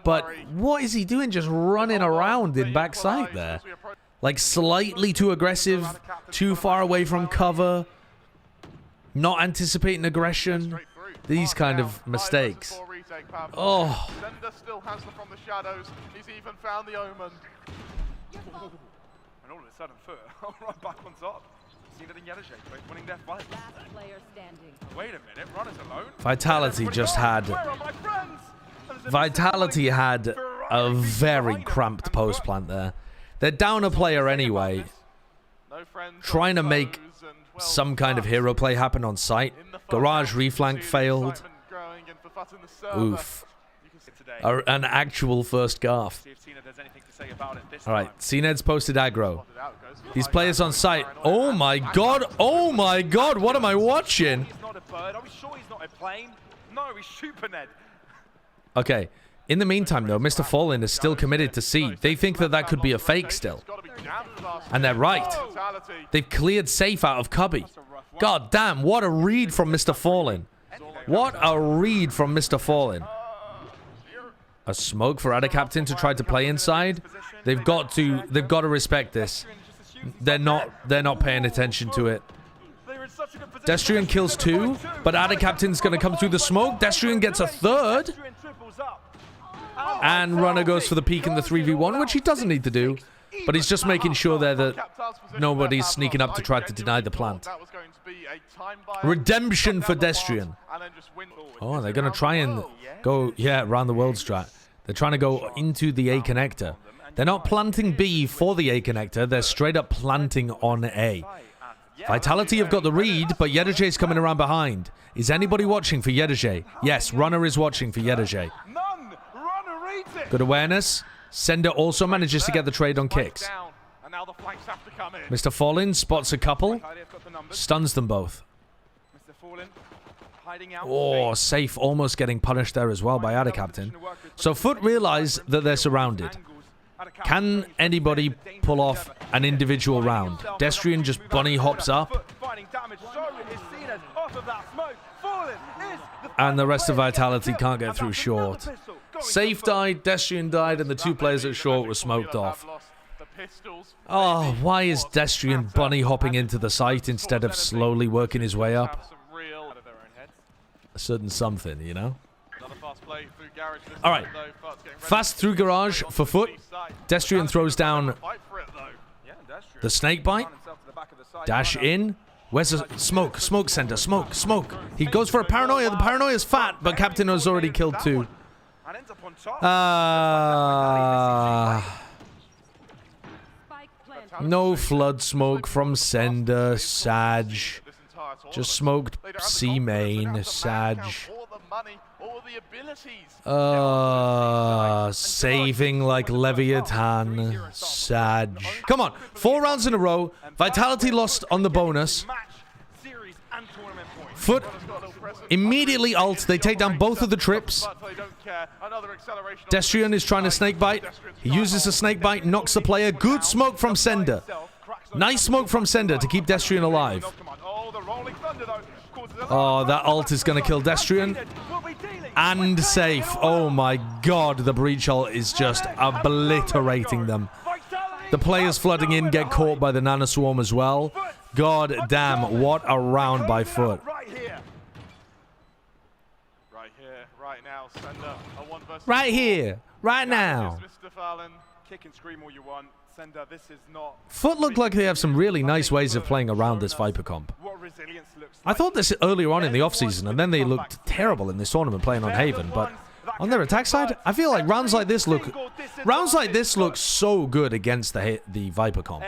But what is he doing just running around in backside there? Like slightly too aggressive, too far away from cover, not anticipating aggression. These kind of mistakes. Oh. Sender still has them from the shadows. He's even found the omen. And all of a sudden, FUT right back on top. CNED and Yedeje winning their fight. Wait a minute, Runner's alone. Vitality just had... Vitality had a very cramped post plant there. They're down a player anyway. Trying to make some kind of hero play happen on site. Garage reflank failed. Oof. An actual first Garth. Alright, CNED's posted aggro. These players on site. Oh my god! Oh my god! What am I watching? Okay. In the meantime, though, Mr. Fallen is still committed to C. They think that that could be a fake still. And they're right. They've cleared Safe out of Cubby. God damn, what a read from Mr. Fallen. What a read from Mr. Fallen. A smoke for Adder Captain to try to play inside. They've got to respect this. They're not paying attention to it. Destrian kills 2, but Adder Captain's going to come through the smoke. Destrian gets a 3rd. And Runner goes for the peek in the 3v1, which he doesn't need to do. But he's just making sure there that nobody's sneaking up to try to deny the plant. Redemption for Destrian. Oh, they're going to try and go, yeah, around the world strat. They're trying to go into the A connector. They're not planting B for the A connector. They're straight up planting on A. Vitality have got the read, but Yedajay's coming around behind. Is anybody watching for Yedajay? Yes, Runner is watching for Yedajay. Good awareness. Sender also manages to get the trade on kicks. Mr. Fallen spots a couple. Stuns them both. Oh, Safe almost getting punished there as well by Adder Captain. So FUT realize that they're surrounded. Can anybody pull off an individual round? Destrian just bunny hops up. And the rest of Vitality can't get through short. Safe died, Destrian died, and the 2 players at short were smoked off. Oh, why is Destrian bunny hopping into the site instead of slowly working his way up? A certain something, you know? Alright. Fast through garage for FUT. Destrian throws down the snake bite. Dash in. Where's the smoke? Smoke center. Smoke. Smoke. He goes for a paranoia. The paranoia's fat, but Captain has already killed 2. No flood smoke from Sender. Sag. Just smoked C main. Sag. Saving like Leviathan. Sag. Come on. 4 rounds in a row. Vitality lost on the bonus. FUT immediately ult. They take down both of the trips. Destrian is trying to snakebite. He uses a snakebite, knocks the player. Good smoke from Sender. Nice smoke from Sender to keep Destrian alive. Oh, that ult is going to kill Destrian. And Safe. Oh my god, the breach ult is just obliterating them. The players flooding in get caught by the Nano Swarm as well. God damn, what a round by FUT. Right here, right now. Kick and scream all you want. Sender, this is not FUT look like they have some really nice ways of playing around this Viper comp. I thought this earlier on in the offseason, and then they looked terrible in this tournament playing on Haven, but on their attack side, I feel like rounds like this look so good against the Viper comp.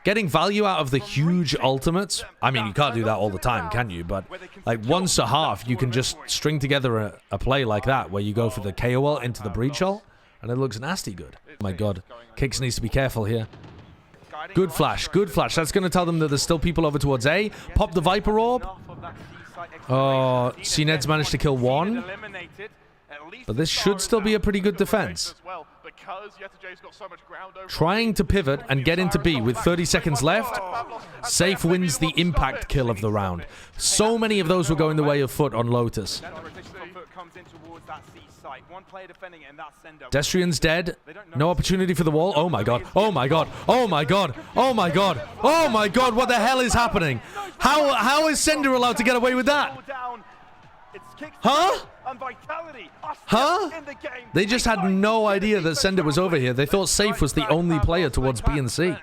Getting value out of the huge ultimates. I mean, you can't do that all the time, can you? But like once a half, you can just string together a play like that where you go for the KO ult into the breach ult, and it looks nasty good. Oh my god. Kicks needs to be careful here. Good flash. Good flash. That's going to tell them that there's still people over towards A. Pop the Viper Orb. Oh, CNED's managed to kill 1. But this should still be a pretty good defense. Trying to pivot and get into B with 30 seconds left. Safe wins the impact kill of the round. So many of those were going the way of FUT on Lotus. Destrian's dead. No opportunity for the wall. Oh my god. Oh my god. Oh my god. Oh my god. Oh my god. What the hell is happening? How is Sender allowed to get away with that? Huh? Huh? They just had no idea that Sender was over here. They thought Safe was the only player towards B and C.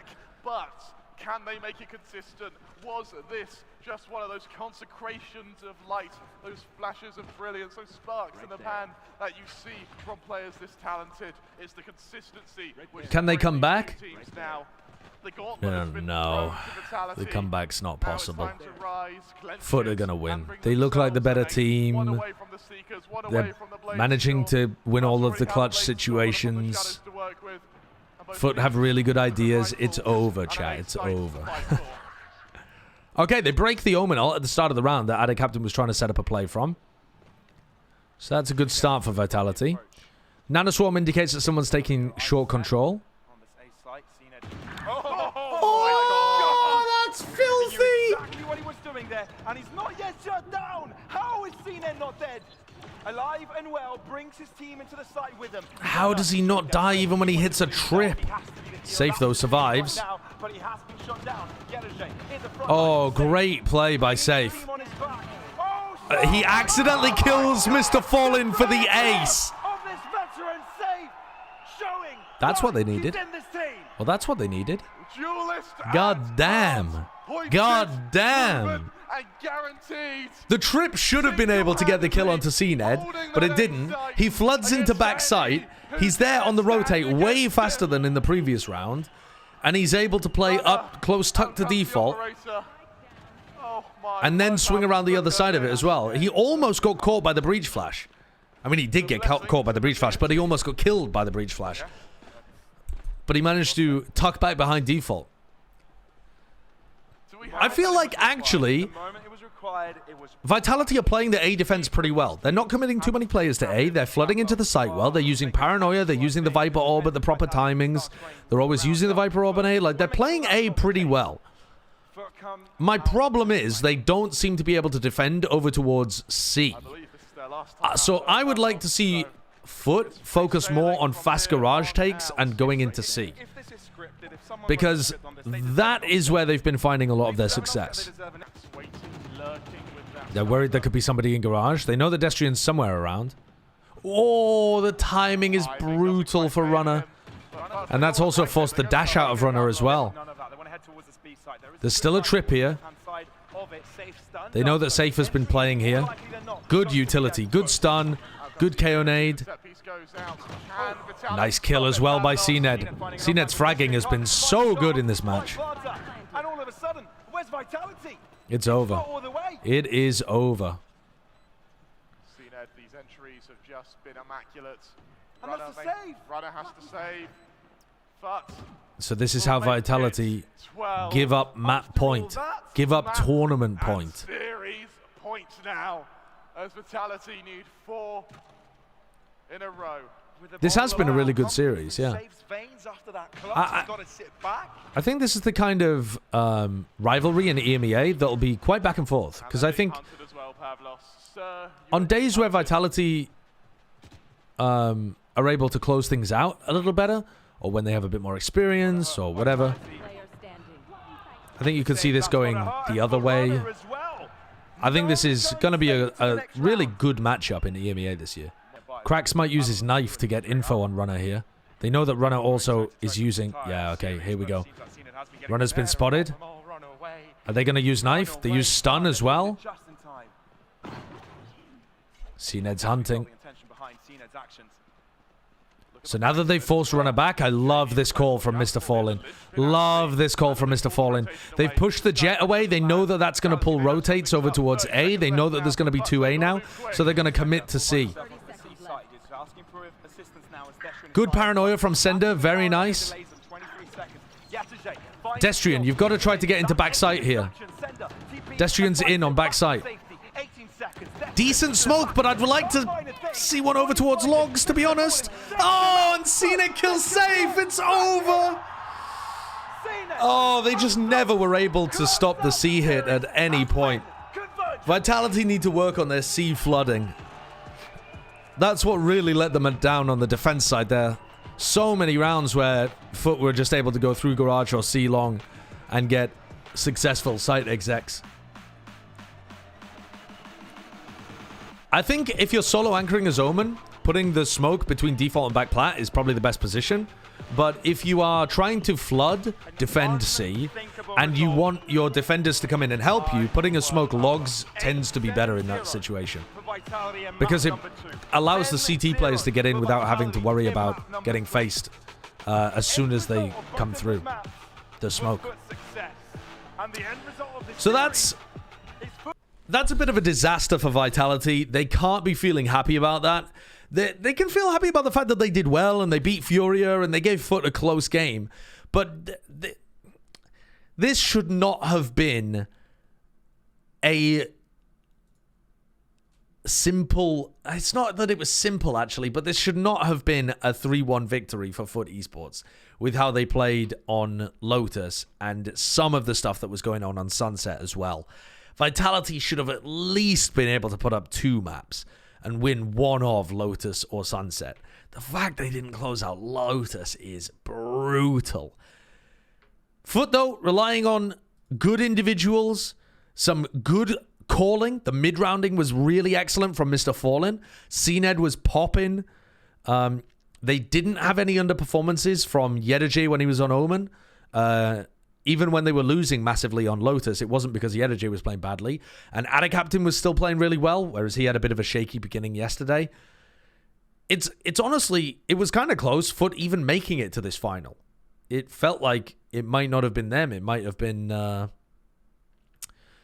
But can they make it consistent? Was this just one of those consecrations of light, those flashes of brilliance, those sparks in the pan that you see from players this talented? It's the consistency. Can they come back? Now. No, the comeback's not possible. FUT are going to win. They look like the better team. They're managing to win all of the clutch situations. FUT have really good ideas. It's over, chat. It's over. Okay, they break the Omen ult at the start of the round that Adder Captain was trying to set up a play from. So that's a good start for Vitality. Nano Swarm indicates that someone's taking short control. Oh, that's filthy! coming there, and he's not yet shut down. How is CNED not dead? Alive and well, brings his team into the site with him. How does he not die even when he hits a trip? Safe though, survives. Oh, great play by Safe. He accidentally kills Mr. Fallen for the ace. That's what they needed. Well, that's what they needed. God damn. God damn. The trip should have been able to get the kill onto CNED, but it didn't. He floods into backside. He's there on the rotate way faster than in the previous round. And he's able to play up close tuck to default. And then swing around the other side of it as well. He almost got caught by the breach flash. I mean, he did get caught by the breach flash, but he almost got killed by the breach flash. But he managed to tuck back behind default. I feel like, actually, Vitality are playing the A defense pretty well. They're not committing too many players to A. They're flooding into the site well. They're using Paranoia. They're using the Viper Orb at the proper timings. They're always using the Viper Orb on A. Like, they're playing A pretty well. My problem is they don't seem to be able to defend over towards C. So I would like to see FUT focus more on fast garage takes and going into C. Because that is where they've been finding a lot of their success. They're worried there could be somebody in garage. They know the Destrian's somewhere around. Oh, the timing is brutal for Runner. And that's also forced the dash out of Runner as well. There's still a trip here. They know that Safe has been playing here. Good utility, good stun, good KO nade. Nice kill as well by CNED. CNED's fragging has been so good in this match. It's over. It is over. CNED, these entries have just been immaculate. Runner has to save. FUT. So this is how Vitality give up map point. Give up tournament point. Series point now. As Vitality need 4 in a row. This has been a really good series, yeah. I think this is the kind of rivalry in EMEA that'll be quite back and forth. Because I think on days where Vitality are able to close things out a little better, or when they have a bit more experience, or whatever, I think you could see this going the other way. I think this is going to be a really good matchup in EMEA this year. Cracks might use his knife to get info on Runner here. They know that Runner also is using... Yeah, okay, here we go. Runner's been spotted. Are they going to use knife? They use stun as well. CNED's hunting. So now that they've forced Runner back, I love this call from Mr. Fallen. Love this call from Mr. Fallen. They've pushed the jet away. They know that that's going to pull rotates over towards A. They know that there's going to be 2A now, so they're going to commit to C. Good paranoia from Sender. Very nice. Destrian, you've got to try to get into backside here. Destrian's in on backside. Decent smoke, but I'd like to see one over towards logs, to be honest. Oh, and Cena kills Safe. It's over. Oh, they just never were able to stop the C hit at any point. Vitality need to work on their C flooding. That's what really let them down on the defense side there. So many rounds where FUT were just able to go through garage or C long and get successful site execs. I think if you're solo anchoring as Omen, putting the smoke between default and back plat is probably the best position. But if you are trying to flood, defend C, and you want your defenders to come in and help you, putting a smoke logs tends to be better in that situation. Because it allows the CT players to get in without having to worry about getting faced as soon as they come through the smoke. So that's a bit of a disaster for Vitality. They can't be feeling happy about that. They can feel happy about the fact that they did well and they beat Furia and they gave FUT a close game. But this should not have been a simple... It's not that it was simple, actually, but this should not have been a 3-1 victory for FUT Esports with how they played on Lotus and some of the stuff that was going on Sunset as well. Vitality should have at least been able to put up 2 maps and win one of Lotus or Sunset. The fact they didn't close out Lotus is brutal. FUT, though, relying on good individuals, some good calling. The mid-rounding was really excellent from Mr. Fallen. CNED was popping. They didn't have any underperformances from Yedaje when he was on Omen. Even when they were losing massively on Lotus, it wasn't because Yedaje was playing badly. And Adacaptain was still playing really well, whereas he had a bit of a shaky beginning yesterday. It's honestly, it was kind of close, FUT even making it to this final. It felt like it might not have been them. It might have been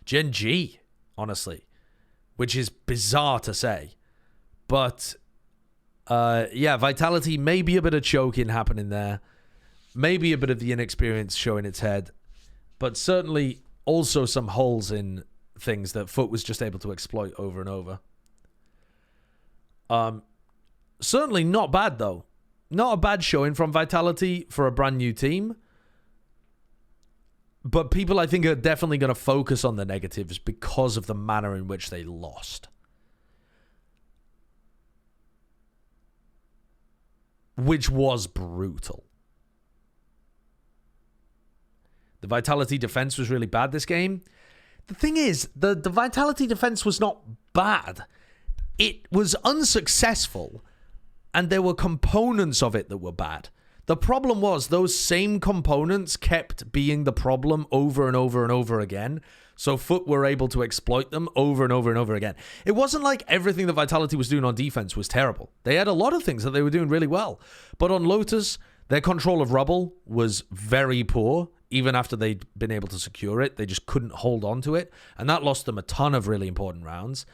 Gen G, honestly, which is bizarre to say. But, yeah, Vitality, maybe a bit of choking happening there. Maybe a bit of the inexperience showing its head, but certainly also some holes in things that FUT was just able to exploit over and over. Certainly not bad, though. Not a bad showing from Vitality for a brand new team. But people, I think, are definitely going to focus on the negatives because of the manner in which they lost. Which was brutal. The Vitality defense was really bad this game. The thing is, the Vitality defense was not bad. It was unsuccessful, and there were components of it that were bad. The problem was those same components kept being the problem over and over and over again, so FUT were able to exploit them over and over and over again. It wasn't like everything that Vitality was doing on defense was terrible. They had a lot of things that they were doing really well. But on Lotus, their control of Rubble was very poor. Even after they'd been able to secure it, they just couldn't hold on to it. And that lost them a ton of really important rounds.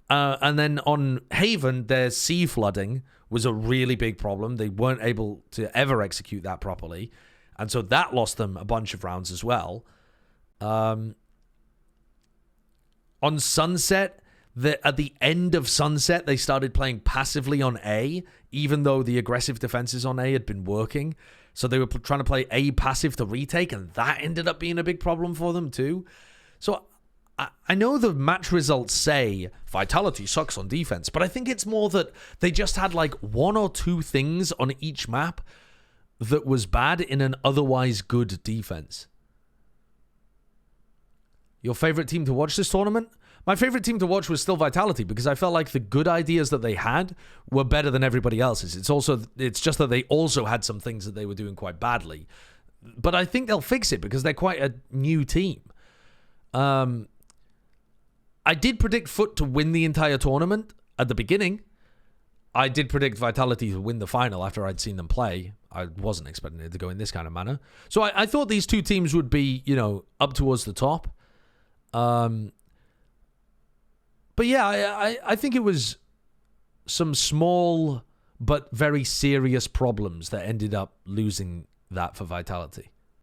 And then on Haven, their sea flooding was a really big problem. They weren't able to ever execute that properly. And so that lost them a bunch of rounds as well. On Sunset, at the end of Sunset, they started playing passively on A, even though the aggressive defenses on A had been working. So they were trying to play A passive to retake, and that ended up being a big problem for them too. So I know the match results say Vitality sucks on defense, but I think it's more that they just had like 1 or 2 things on each map that was bad in an otherwise good defense. Your favorite team to watch this tournament? My favorite team to watch was still Vitality because I felt like the good ideas that they had were better than everybody else's. It's just that they also had some things that they were doing quite badly. But I think they'll fix it because they're quite a new team. I did predict FUT to win the entire tournament at the beginning. I did predict Vitality to win the final after I'd seen them play. I wasn't expecting it to go in this kind of manner. So I thought these two teams would be, up towards the top. But yeah, I think it was some small but very serious problems that ended up losing that for Vitality.